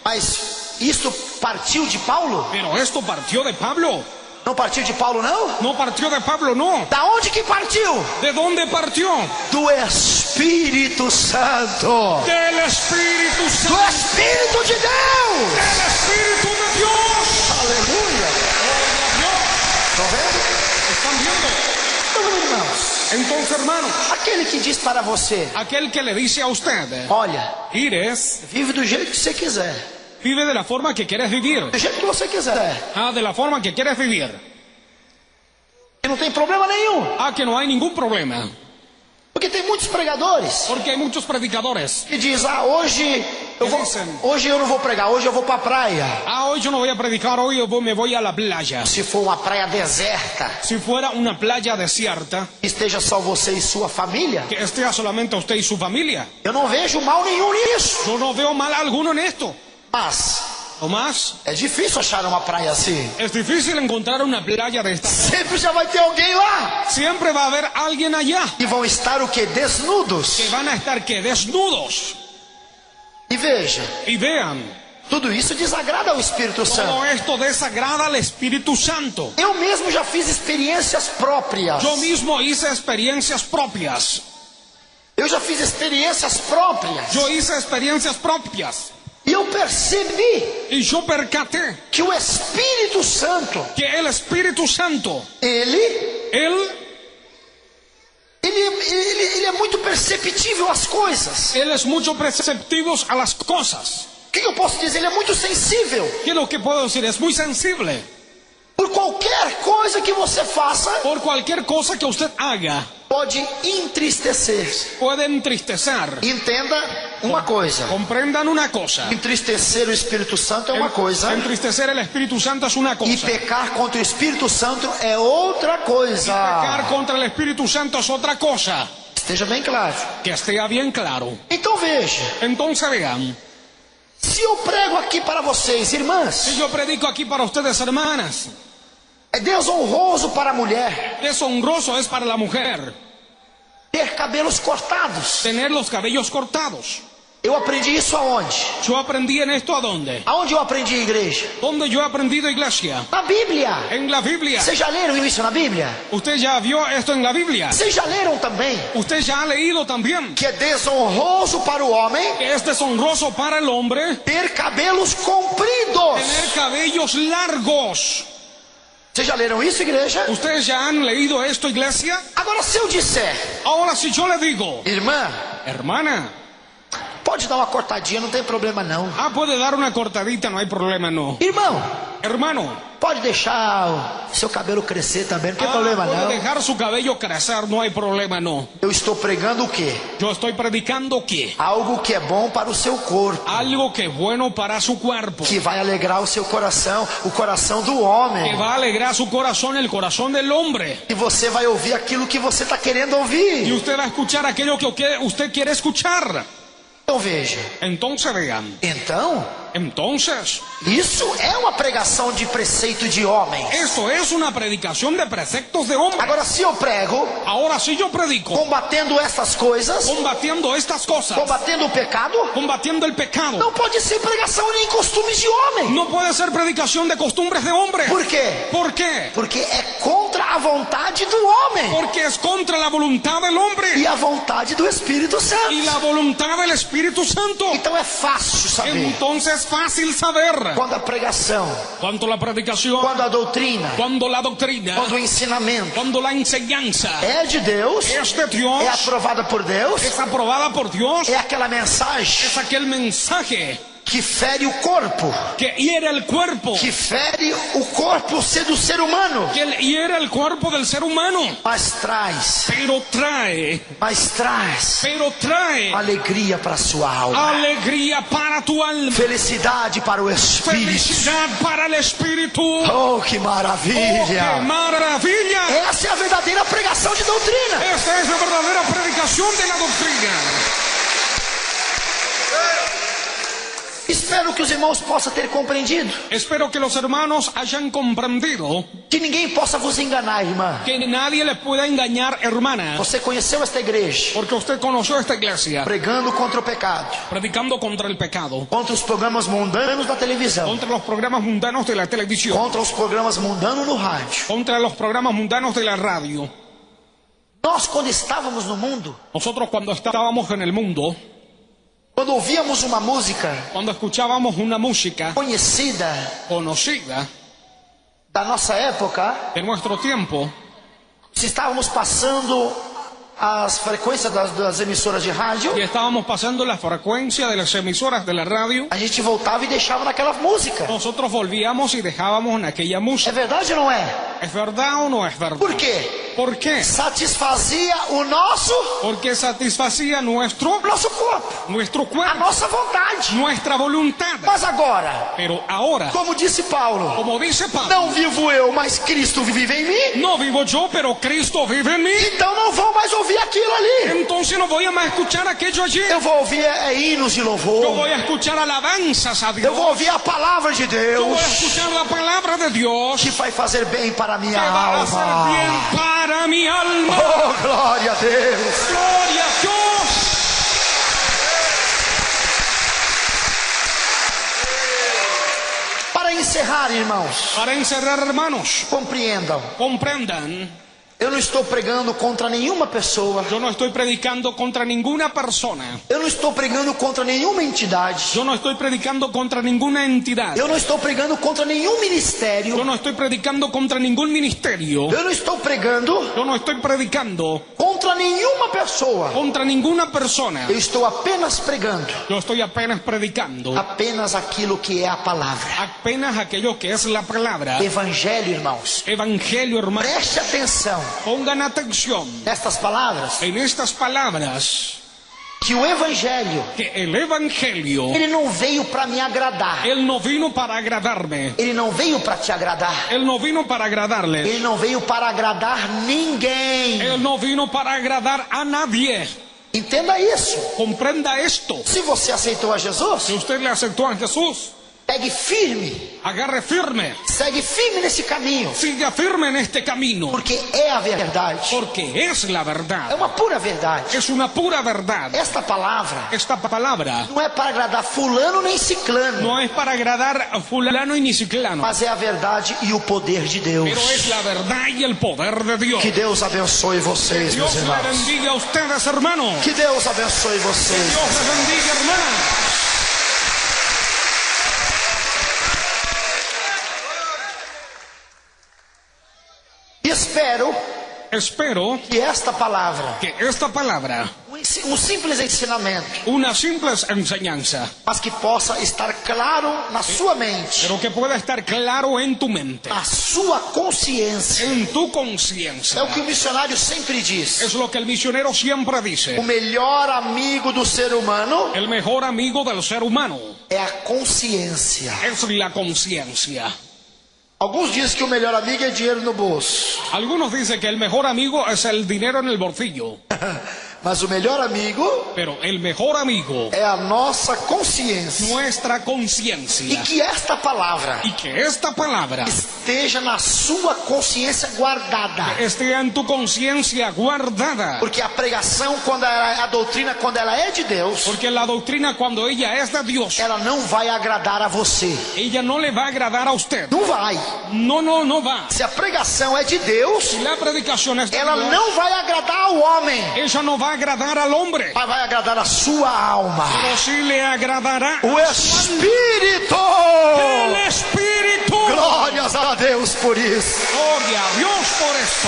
mas isto partiu de Paulo? pero esto partió de Pablo. Não partiu de Paulo, não? No partió de Pablo, no. Da onde que partiu? ¿De dónde partió? Do Espírito Santo. Del Espíritu Do Santo. Espírito de Deus. Del Espíritu de Dios. Aleluia. Estão vendo? ¿Están viendo? Então, irmãos, Entonces, hermanos, aquele que diz para você, aquel que le dice a usted, olha, Ires, vive do jeito que você quiser. vive de la forma que quieres vivir. Do jeito que você quiser. De la forma que quieres vivir. E não tem problema nenhum. Que no hay ningún problema. Porque tem muitos pregadores Porque hay muchos predicadores. que dizem, hoje eu não vou pregar, hoje eu vou para a praia. Hoy yo no voy a predicar, hoy me voy a la playa. Se for uma praia deserta, Si fuera una playa desierta, esteja só você e sua família, que esté solamente usted y su familia. eu não vejo mal nenhum nisso. Yo no veo mal alguno en esto. Mas O más, é difícil achar uma praia assim. es difícil encontrar una playa de esta. Sempre já vai ter alguém lá. Siempre va a haber alguien allá E vão estar o que? Desnudos. que van a estar desnudos. E veja, Y vean, tudo isso desagrada ao Espírito Santo. todo esto desagrada al Espíritu Santo. Eu mesmo já fiz experiências próprias. Yo mismo hice experiencias propias. Eu já fiz experiências próprias. Yo hice experiencias propias. E eu percebi Y yo percaté que o Espírito Santo, que el Espíritu Santo, ele Él é muito perceptível às coisas. es mucho perceptivo a las cosas. O que eu posso dizer? Ele é muito sensível. ¿Qué es lo que puedo decir? Es muy sensible. Por qualquer coisa que você faça, Por cualquier cosa que usted haga, pode entristecer. puede entristecer. Entenda uma coisa. Comprendan una cosa. Entristecer o Espírito Santo é uma coisa. Entristecer el Espíritu Santo es una cosa. E pecar contra o Espírito Santo é outra coisa. Pecar contra el Espíritu Santo es otra cosa. Esteja bem claro. Que esté bien claro. Então veja. Entonces vean, Se eu prego aqui para vocês, irmãs, si yo predico aquí para ustedes, hermanas, é desonroso para a mulher deshonroso es para la mujer ter cabelos cortados. tener los cabellos cortados. Eu aprendi isso aonde? Yo aprendí en esto ¿a dónde? Aonde eu aprendi, igreja? ¿Dónde yo he aprendido, iglesia? Na Bíblia. En la Biblia. Vocês já leram isso na Bíblia? ¿Usted ya vio esto en la Biblia? Vocês já leram também ¿Usted ya ha leído también que é desonroso para o homem que es deshonroso para el hombre ter cabelos compridos? tener cabellos largos? Vocês já leram isso, igreja? ¿Ustedes ya han leído esto, iglesia? Agora, se eu disser, Ahora, si yo le digo, irmã, hermana, pode dar uma cortadinha, não tem problema não. puede dar una cortadita, no hay problema, no. Irmão, Hermano, pode deixar o seu cabelo crescer também, não tem problema puede não. dejar su cabello crecer, no hay problema, no. Eu estou pregando o quê? Yo estoy predicando que Algo que é bom para o seu corpo, algo que es bueno para su cuerpo, que vai alegrar o seu coração, o coração do homem. que va a alegrar su corazón, el corazón del hombre. E você vai ouvir aquilo que você está querendo Y ouvir. usted va a escuchar aquello que usted quiere escuchar. Então veja. Entonces vean, Entonces, entonces, isso é uma pregação de preceito de homem. esto es una predicación de preceptos de hombre. Agora, se eu prego Ahora si yo predico combatendo estas coisas, combatiendo estas cosas, combatendo o pecado, combatiendo el pecado, não pode ser pregação nem costumes de homem. no puede ser predicación de costumbres de hombre. Por quê? ¿Por qué? Porque é contra a vontade do homem Porque es contra la voluntad del hombre e a vontade do Espírito y Santo. la voluntad del Espíritu Santo. Então é fácil saber Entonces es fácil saber quando a pregação, cuando la predicación, quando a doutrina, cuando la doctrina, quando o ensinamento cuando la enseñanza é de Deus, es de Dios, é aprovada por Deus, es aprobada por Dios, é aquela mensagem es aquel mensaje que que fere o corpo, que hiere el cuerpo, que fere o corpo do ser humano, que hiere el cuerpo del ser humano, mas traz alegria para sua alma, alegría para tu alma, felicidade para o espírito. felicidad para el espíritu. Oh, que maravilha! ¡Oh, qué maravilla! Essa é a verdadeira pregação de doutrina. Esta es la verdadera predicación de la doctrina. Espero que os irmãos possam ter compreendido. Espero que los hermanos hayan comprendido Que ninguém possa vos enganar, irmã. que nadie le pueda engañar, hermana, Você conheceu esta igreja porque usted conoció esta iglesia pregando contra o pecado, predicando contra el pecado, contra os programas mundanos da televisão, contra los programas mundanos de la televisión, contra os programas mundanos no rádio. contra los programas mundanos de la radio. Nós, quando estávamos no mundo, Nosotros cuando estábamos en el mundo, quando ouvíamos uma música cuando escuchábamos una música conhecida conocida da nossa época, de nuestro tiempo, se estávamos passando as frequências das emissoras de rádio, y estábamos pasando la frecuencia de las emisoras de la radio, a gente voltava e deixava naquela música. nosotros volvíamos y dejábamos en aquella É música. verdade ou não é? ¿Es verdad o no es verdad? Por quê? ¿Por qué? Satisfazia o nosso Porque satisfacía nuestro corpo, a cuerpo, nossa vontade. nuestra voluntad. Mas agora, Pero ahora, como disse Paulo, como dice Pablo, não vivo eu, mas Cristo vive em mim. no vivo yo, pero Cristo vive en mí. Então não vou mais ouvir aquilo ali. Entonces no voy a más escuchar aquello allí. Eu vou ouvir hinos de Yo louvor. voy a escuchar alabanzas a Dios. Eu vou ouvir a palavra de Yo voy a Deus, escuchar la palabra de Dios, que vai fazer bem para a que minha va a hacer bien alma. para mi alma. Oh, glória a Deus. Gloria a Dios. Para encerrar, irmãos, Para encerrar, hermanos, compreendam. comprendan, Eu não estou pregando contra nenhuma pessoa. yo no estoy predicando contra ninguna persona. Eu não estou pregando contra nenhuma entidade. Yo no estoy predicando contra ninguna entidad. Eu não estou pregando contra nenhum ministério. Yo no estoy predicando contra ningún ministerio. Eu não estou pregando Yo no estoy predicando contra nenhuma pessoa. contra ninguna persona. Eu estou apenas pregando Yo estoy apenas predicando apenas aquilo que é a palavra. apenas aquello que es la palabra. Evangelho, irmãos. Evangelio, hermano. Preste atenção Pongan atención nestas palavras, en estas palabras, que o evangelho, que el evangelio, ele não veio para me agradar. él no vino para agradarme. Ele não veio para te agradar. Él no vino para agradarles. Ele não veio para agradar ninguém. Él no vino para agradar a nadie. Entenda isso. Comprenda esto. Se você aceitou a Si Jesus, usted le aceptó a Jesús, pegue firme. agarre firme. Segue firme nesse caminho. Siga firme en este camino. Porque é a verdade. Porque es la É verdad. uma pura verdade. Es una pura verdad. Esta palavra Esta palabra não é para agradar fulano nem ciclano, no es para agradar a fulano y ni ciclano, mas é a verdade e o poder de Deus. pero es la verdad y el poder de Dios. Que Deus abençoe vocês, meus Dios le irmãos. bendiga a ustedes, hermanos. Que Deus abençoe vocês. Dios les bendiga, hermanas. Espero que esta palavra, que esta palabra, um simples ensinamento, una simple enseñanza, mas que possa estar claro na sua mente, pero que pueda estar claro en tu mente, na sua consciência. en tu conciencia. É o que o missionário sempre diz. Es lo que el misionero siempre dice. O melhor amigo do ser humano El mejor amigo del ser humano é a consciência. es la conciencia. Alguns dizem que o melhor amigo é dinheiro no bolso. Algunos dicen que el mejor amigo es el dinero en el bolsillo, Mas o melhor amigo pero el mejor amigo é a nossa consciência. nuestra E conciencia. que esta palavra Y que esta palabra esteja na sua consciência guardada. esté en tu conciencia guardada. Porque a pregação, a doutrina, quando ela é de Deus, Porque la doctrina, cuando ella es de Dios, ela não vai agradar a você. ella no le va a agradar a usted. Não vai. No va. Se a pregação é de Deus, Si la predicación es de ela Dios, não vai agradar ao homem, ella no va a agradar al hombre, mas vai agradar a sua alma. pero sí le agradará O Espírito. el Espíritu. Glórias a Deus por isso. Gloria a Dios por esto.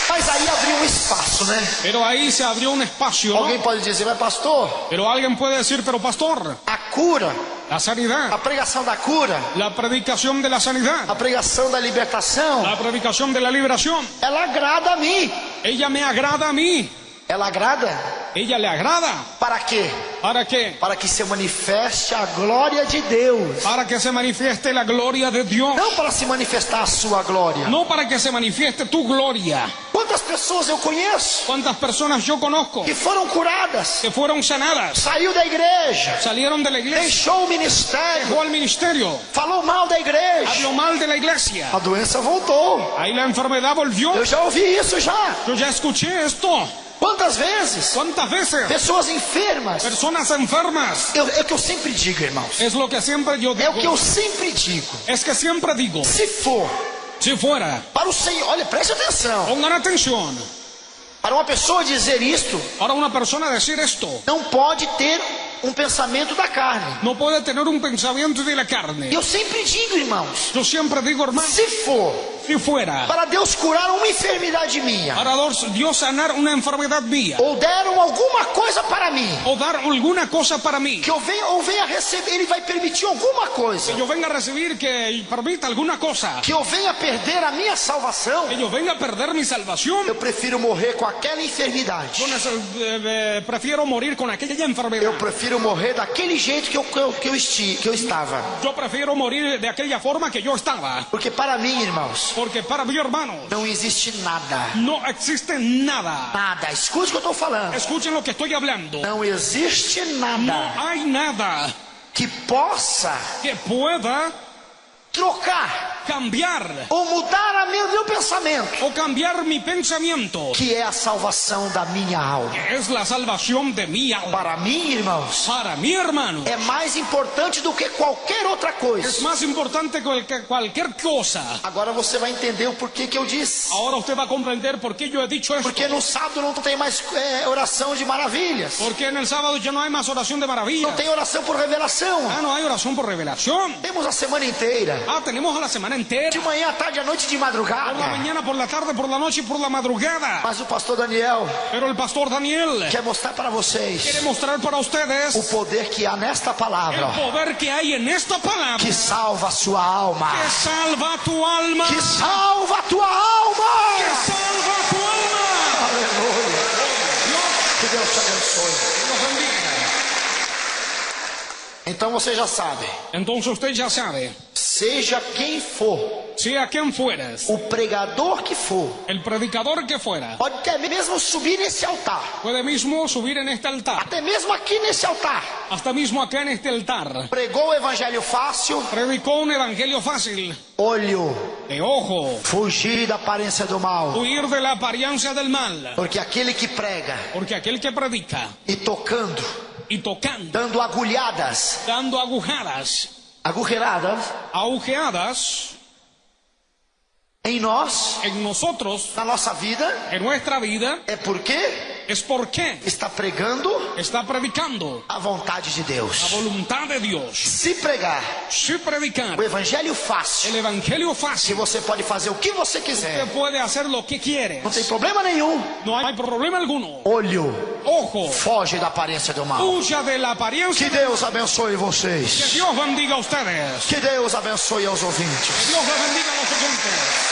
Mas aí abriu um espaço, né? Pero ahí se abrió un espacio, Alguém ¿no? pode dizer, mas pastor, Pero alguien puede decir, pero pastor, a cura, la sanidad, a pregação da cura, la predicación de la sanidad, a pregação da libertação, la predicación de la liberación, ela agrada a mim. ella me agrada a mí. Ela agrada Ella le agrada. para quê? ¿Para qué? Para que se manifeste a glória de Deus. Para que se manifieste la gloria de Dios. Não para se manifestar a sua glória. No para que se manifieste tu gloria. Quantas pessoas eu conheço ¿Cuántas personas yo conozco que foram curadas, que fueron sanadas, saiu da igreja, salieron de la iglesia, deixou o ministério, dejó al ministerio, falou mal da igreja, habló mal de la iglesia, a doença voltou? ahí la enfermedad volvió? Eu já ouvi isso já. Yo ya escuché esto. Quantas vezes? ¿Cuántas veces? Pessoas enfermas. Personas enfermas. É o que eu sempre digo, irmãos. Es lo que siempre yo É o que eu digo. sempre digo. Es que siempre digo, Se for si fuera, para o Senhor, olha, preste atenção. pongan atención, Para uma pessoa dizer isto, para una persona decir esto, não pode ter um pensamento da carne. no puede tener un pensamiento de la E carne. eu sempre digo, irmãos, Yo siempre digo, hermano, se for si fuera para Deus curar uma enfermidade minha, para Dios sanar una enfermedad mía, ou deram alguma coisa para mim, o dar alguna cosa para mí, que eu venha receber, Ele vai permitir alguma coisa, que yo venga a recibir, que permita alguna cosa, que eu venha perder a minha salvação, que yo venga a perder mi salvación, eu prefiro morrer com aquela enfermidade. prefiero morir con aquella enfermedad. Eu prefiro morrer daquele jeito que eu estava. Yo prefiero morir de aquella forma que yo estaba. Porque para mim, irmãos, Porque para mí, hermanos, não existe nada. no existe nada. Nada. Escute o que eu estou falando. Escuchen lo que estoy hablando. Não existe No nada hay nada que possa que pueda trocar cambiar ou mudar meu pensamento, o cambiar mi pensamiento, que é a salvação da minha alma. que es la salvación de mi alma. Para mim, irmãos, Para mí, hermano, é mais importante do que qualquer outra es coisa. más importante que cualquier cosa. Agora você vai entender o porquê que eu disse. Ahora usted va a comprender por qué yo he dicho esto. Porque no sábado não tem mais oração de maravilhas. Porque en el sábado ya no hay más oración de maravilla. Não tem oração por revelação. Ah, no hay oración por revelación. Temos a semana inteira. Ah, tenemos a la semana entera. De manhã, à tarde, à noite, de Por la madrugada. mañana, por la tarde, por la noche y por la madrugada. Mas o pastor Daniel Pero el pastor Daniel quer mostrar para vocês quiere mostrar para ustedes o poder que há nesta el palavra, poder que hay en esta palabra que salva a sua alma. que salva tu alma. Que salva a tua alma. Que salva tu alma. Aleluia. Que Deus te abençoe. Dios bendiga. Então você já sabe, Entonces usted ya sabe, seja quem for, sea quien fueras, o pregador que for, el predicador que fuera, pode até mesmo subir nesse altar, puede mismo subir en este altar, até mesmo aqui nesse altar, hasta mismo acá en este altar, pregou o evangelho fácil, predicó un evangelio fácil, olho, de ojo, fugir da aparência do mal, huir de la apariencia del mal, porque aquele que prega porque aquel que predica e tocando, y tocando, dando agulhadas, dando agujeadas em nós, en nosotros, na nossa vida, en nuestra vida, é porque es porque está pregando está predicando a vontade de la Deus. voluntad de Dios. Se pregar Si predicar o evangelho el fácil, evangelio que fácil, você pode fazer o que você usted quiser, puede hacer lo que quiere. não tem problema nenhum. No hay problema alguno. Olho, Ojo, foge da aparência do mal. huya de la apariencia. Que Deus abençoe Que vocês. Dios bendiga a ustedes. Que Deus abençoe aos Que ouvintes. Dios les bendiga a los oyentes.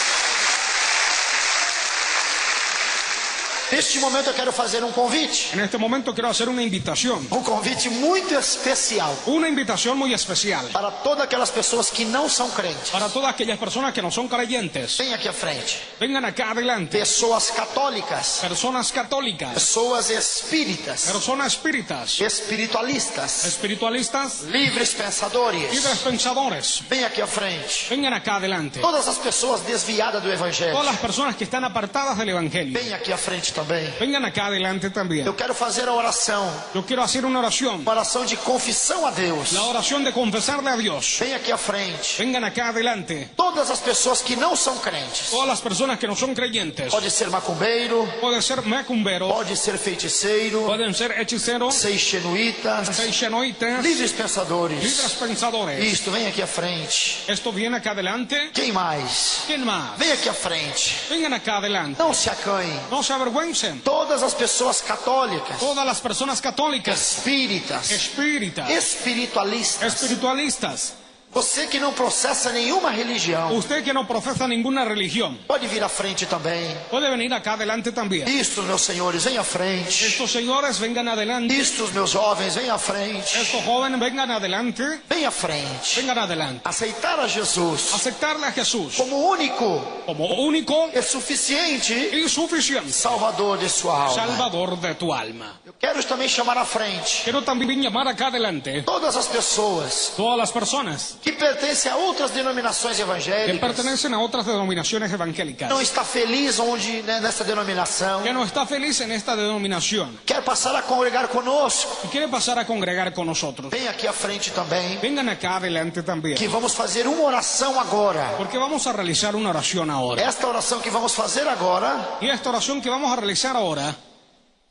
Neste momento eu quero fazer um convite. En este momento quiero hacer una invitación. Um convite muito especial Una invitación muy especial para todas aquelas pessoas que não são crentes. para todas aquellas personas que no son creyentes. Vem aqui à frente. Vengan acá adelante. Pessoas católicas, Personas católicas, pessoas espíritas, personas espíritas, espiritualistas, espiritualistas, livres pensadores. libres pensadores. Vem aqui à frente. Vengan acá adelante. Todas as pessoas desviadas do evangelho. Todas las personas que están apartadas del evangelio. Vem aqui à frente também. Vengan acá adelante también. Eu quero fazer a oração, Yo quiero hacer una oración. uma oração de confissão a Deus. La oración de confesarle a Dios. Vem aqui à frente. Vengan acá adelante. Todas as pessoas que não são crentes. Todas las personas que no son creyentes. Pode ser macumbeiro, Pueden ser macumberos, pode ser feiticeiro, pueden ser hechiceros, seixenuítas, seixenoitas, livres pensadores. libres pensadores. Isto, vem aqui à frente. Esto viene acá adelante. Quem mais? ¿Quién más? Vem aqui à frente. Vengan acá adelante. Não se acanhe. No se avergüencen. avergüencen. Todas as pessoas católicas, Todas las personas católicas, espíritas, espíritas, espiritualistas, espiritualistas. você que não processa nenhuma religião, Usted que no profesa ninguna religión, pode vir à frente também. puede venir acá adelante también. Isto, meus senhores, vem à frente. Estos señores vengan adelante. Isto, meus jovens, vem à frente. Estos jóvenes vengan adelante. Vem à frente. Vengan adelante. Aceitar a Jesus Aceptarle a Jesús como único como único e suficiente y suficiente Salvador de sua alma. Salvador de tu alma. Eu quero também chamar à frente Quiero también llamar acá adelante todas as pessoas todas las personas que pertencem a outras denominações que evangélicas, pertenecen a otras denominaciones evangélicas, não está feliz onde, nessa denominação, que no está feliz en esta denominación quer passar a congregar conosco. y quiere pasar a congregar con nosotros. Vem aqui à frente também, Vengan acá adelante también, que vamos fazer uma oração agora. porque vamos a realizar una oración ahora. Esta oração que vamos fazer agora Y esta oración que vamos a realizar ahora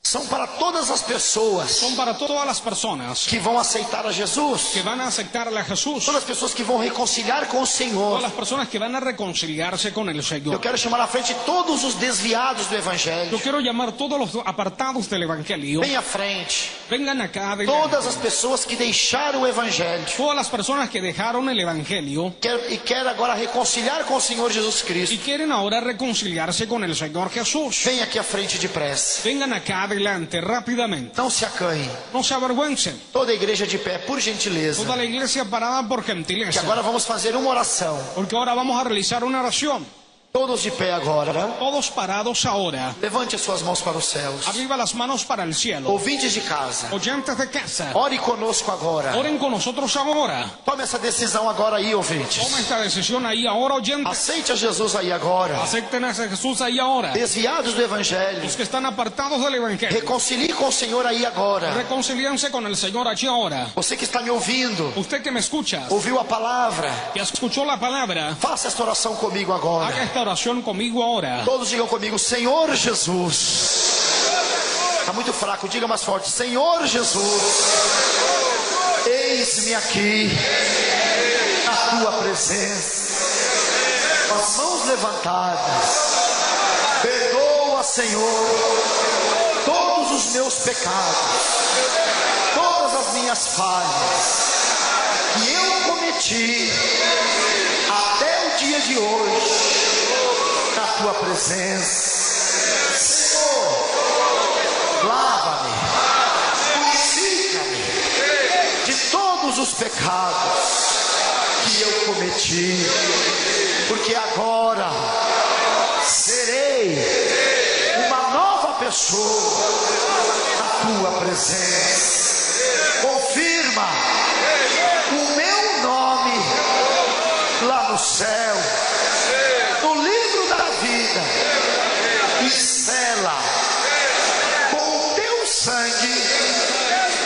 são para todas as pessoas son para todas las personas que vão aceitar a Jesus, que van a aceptar a Jesús, todas as pessoas que vão reconciliar com o Senhor. todas las personas que van a reconciliarse con el Eu Señor. quero chamar à frente todos os desviados do Yo Evangelho. quiero llamar todos los apartados del Evangelio. Vem à frente. Vengan acá adelante. Todas as pessoas que deixaram o Evangelho Todas las personas que dejaron el Evangelio e querem agora reconciliar com o Senhor Jesus y Cristo. quieren ahora reconciliarse con el Señor Jesús. Vem aqui à frente depressa. Vengan acá adelante rápidamente. Não se acanhem. No se avergüencen. Toda a igreja de pé, por gentileza. Toda la iglesia parada por Que gentileza. agora vamos fazer uma oração. Porque ahora vamos a realizar una oración. Todos de pé agora. Todos parados ahora. Levante as suas mãos para os céus. Arriba las manos para el cielo. Ouvintes de casa, Oyentes de casa. ore conosco agora. Oren con nosotros ahora. Tome essa decisão agora aí, ouvintes. Toma esta decisión ahí ahora, oyentes. Aceite a Jesus aí agora. Acepten a Jesús ahí ahora. Desviados do Evangelho, Los que están apartados del Evangelio. reconcilie com o Senhor aí agora. Reconcilíense con el Señor allí ahora. Você que está me ouvindo, Usted que me escucha, ouviu a palavra, que escuchó la palabra, faça esta oração comigo haga agora. esta oración conmigo ahora. Todos digam comigo, Senhor Jesus. Está muito fraco, diga mais forte, Senhor Jesus. Eis-me aqui, na tua presença, com as mãos levantadas. Perdoa, Senhor, todos os meus pecados, todas as minhas falhas que eu cometi até o dia de hoje, na tua presença. Senhor, lava-me, purifica-me de todos os pecados que eu cometi, porque agora serei uma nova pessoa na tua presença. Confirma o meu nome lá no céu, no livro da vida, e sela com o teu sangue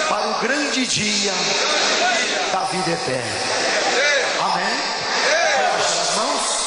para o grande dia da vida eterna. Amém? Baixe as mãos.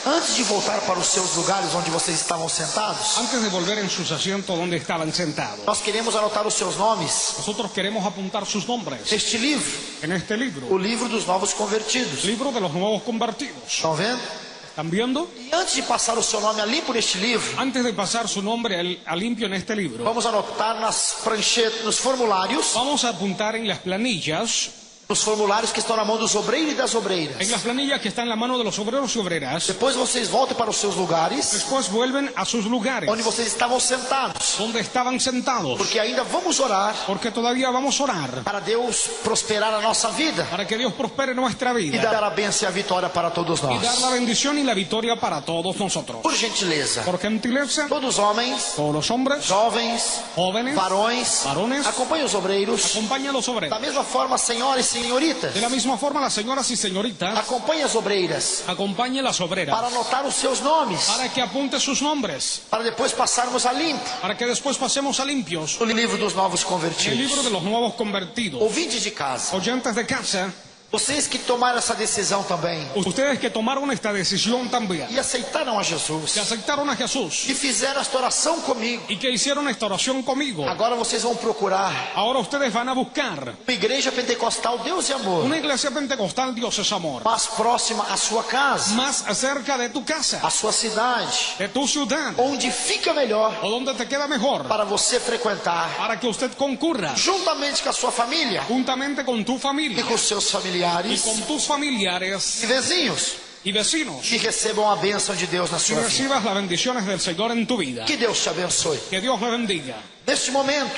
Antes de voltar para os seus lugares onde vocês estavam sentados, Antes de volver en sus asientos donde estaban sentados, nós queremos anotar os seus nomes nosotros queremos apuntar sus nombres neste livro, en este o libro, livro dos novos convertidos. libro de los nuevos convertidos. Estão vendo? ¿Están viendo? E antes de passar o seu nome a limpo neste livro, Antes de pasar su nombre a limpio en este libro, vamos anotar nas pranchetas, nos formulários, vamos a apuntar en las planillas, nos formulários que estão na mão dos obreiros e das obreiras. en las planillas que están en la mano de los obreros y obreras. Depois vocês voltam para os seus lugares, Después vuelven a sus lugares onde vocês estavam sentados, donde estaban sentados, porque ainda vamos orar porque todavía vamos a orar para Deus prosperar a nossa vida para que Dios prospere nuestra e vida dar a bênção e a vitória para todos y dar la nós. bendición y la victoria para todos nosotros. Por gentileza, Por gentileza, todos os homens, todos los hombres, jovens, jóvenes, varões, varones, acompanhem os obreiros. acompañen a los Da obreros. mesma forma, senhoras e senhoritas, De la misma forma, las señoras y señoritas, acompanhem as obreiras acompañen las obreras para anotar os seus nomes, para que apunte sus nombres, para depois passarmos a limpo para que después pasemos a limpios no livro dos novos el libro de convertidos. los nuevos convertidos. Ouvintes de casa, Oyentes de casa, Vocês que tomaram essa decisão também. Ustedes que tomaron esta decisión también. E aceitaram a Jesus. Que aceptaron a Jesús. E fizeram esta oração comigo. Y que hicieron esta oración conmigo. Agora vocês vão procurar. Ahora ustedes van a buscar. Uma igreja pentecostal Deus e Amor. Una iglesia pentecostal Dios es amor. Mais próxima à sua casa. Más cerca de tu casa. A sua cidade. De tu ciudad. Onde fica melhor. O donde te queda mejor. Para você frequentar. Para que usted concurra. Juntamente com a sua família. Juntamente con tu familia. E com seus familiares. Y con tus familiares. E vizinhos. Y vecinos. Que recebam a bênção de Deus na sua vida. Que recibas las bendiciones del Señor en tu vida. Que Deus te abençoe. Que Dios le bendiga. Neste momento.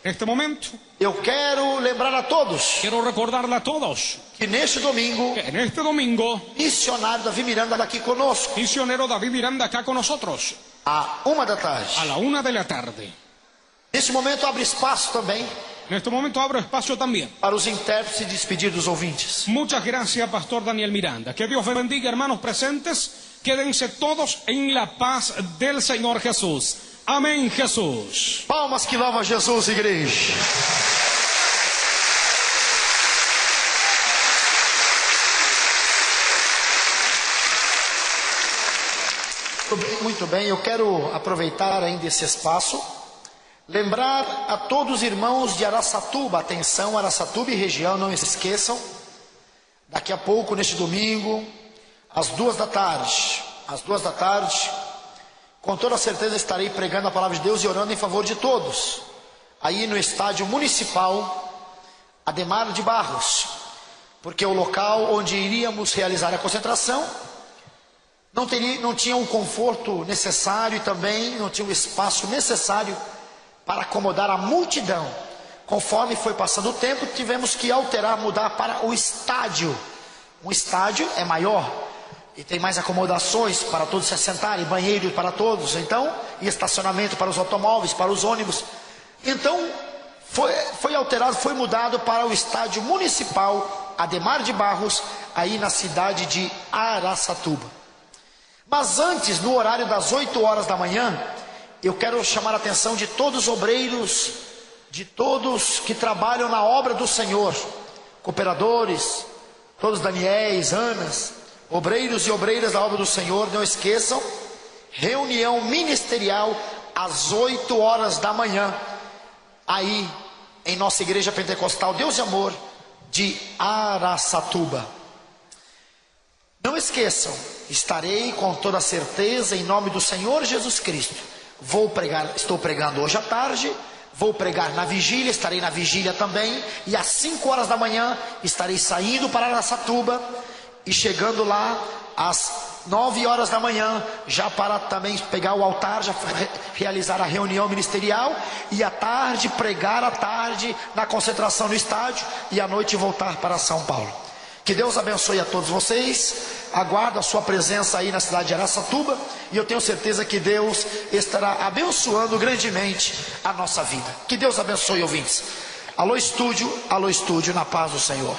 Neste momento. Eu quero lembrar a todos. Quiero recordarle a todos. Que neste domingo. Que en este domingo. Missionário Davi Miranda está aqui conosco. Misionero David Miranda acá con nosotros. À 1h. A la 1:00 Neste momento abre espaço também. En este momento abro espacio también para os intérpretes e despedir dos ouvintes. Muchas gracias, Pastor Daniel Miranda. Que Dios les bendiga, hermanos presentes. Quédense todos en la paz del Señor Jesús. Amén, Jesús. Palmas que louvam a Jesus, igreja. Muito bem, eu quero aproveitar ainda esse espaço. Lembrar a todos os irmãos de Araçatuba, atenção, Araçatuba e região, não se esqueçam, daqui a pouco, neste domingo, às 14h, com toda certeza estarei pregando a palavra de Deus e orando em favor de todos, aí no estádio municipal Ademar de Barros, porque é o local onde iríamos realizar a concentração não tinha o conforto necessário e também não tinha o espaço necessário para acomodar a multidão. Conforme foi passando o tempo, tivemos que alterar, mudar para o estádio. Um estádio é maior e tem mais acomodações para todos se assentarem, banheiro para todos, então, e estacionamento para os automóveis, para os ônibus. Então, foi alterado, foi mudado para o estádio municipal Ademar de Barros, aí na cidade de Araçatuba. Mas antes, no horário das 8h da manhã, eu quero chamar a atenção de todos os obreiros, de todos que trabalham na obra do Senhor, cooperadores, todos Daniéis, Anas, obreiros e obreiras da obra do Senhor, não esqueçam, reunião ministerial às 8h da manhã, aí em nossa igreja pentecostal Deus e Amor de Araçatuba. Não esqueçam, estarei com toda certeza em nome do Senhor Jesus Cristo. Estou pregando hoje à tarde, vou pregar na vigília, estarei na vigília também, e às 5h da manhã estarei saindo para Araçatuba e chegando lá às 9h da manhã, já para também pegar o altar, já realizar a reunião ministerial, e à tarde, pregar à tarde na concentração no estádio, e à noite voltar para São Paulo. Que Deus abençoe a todos vocês. Aguardo a sua presença aí na cidade de Araçatuba. E eu tenho certeza que Deus estará abençoando grandemente a nossa vida. Que Deus abençoe, ouvintes. Alô estúdio, na paz do Senhor.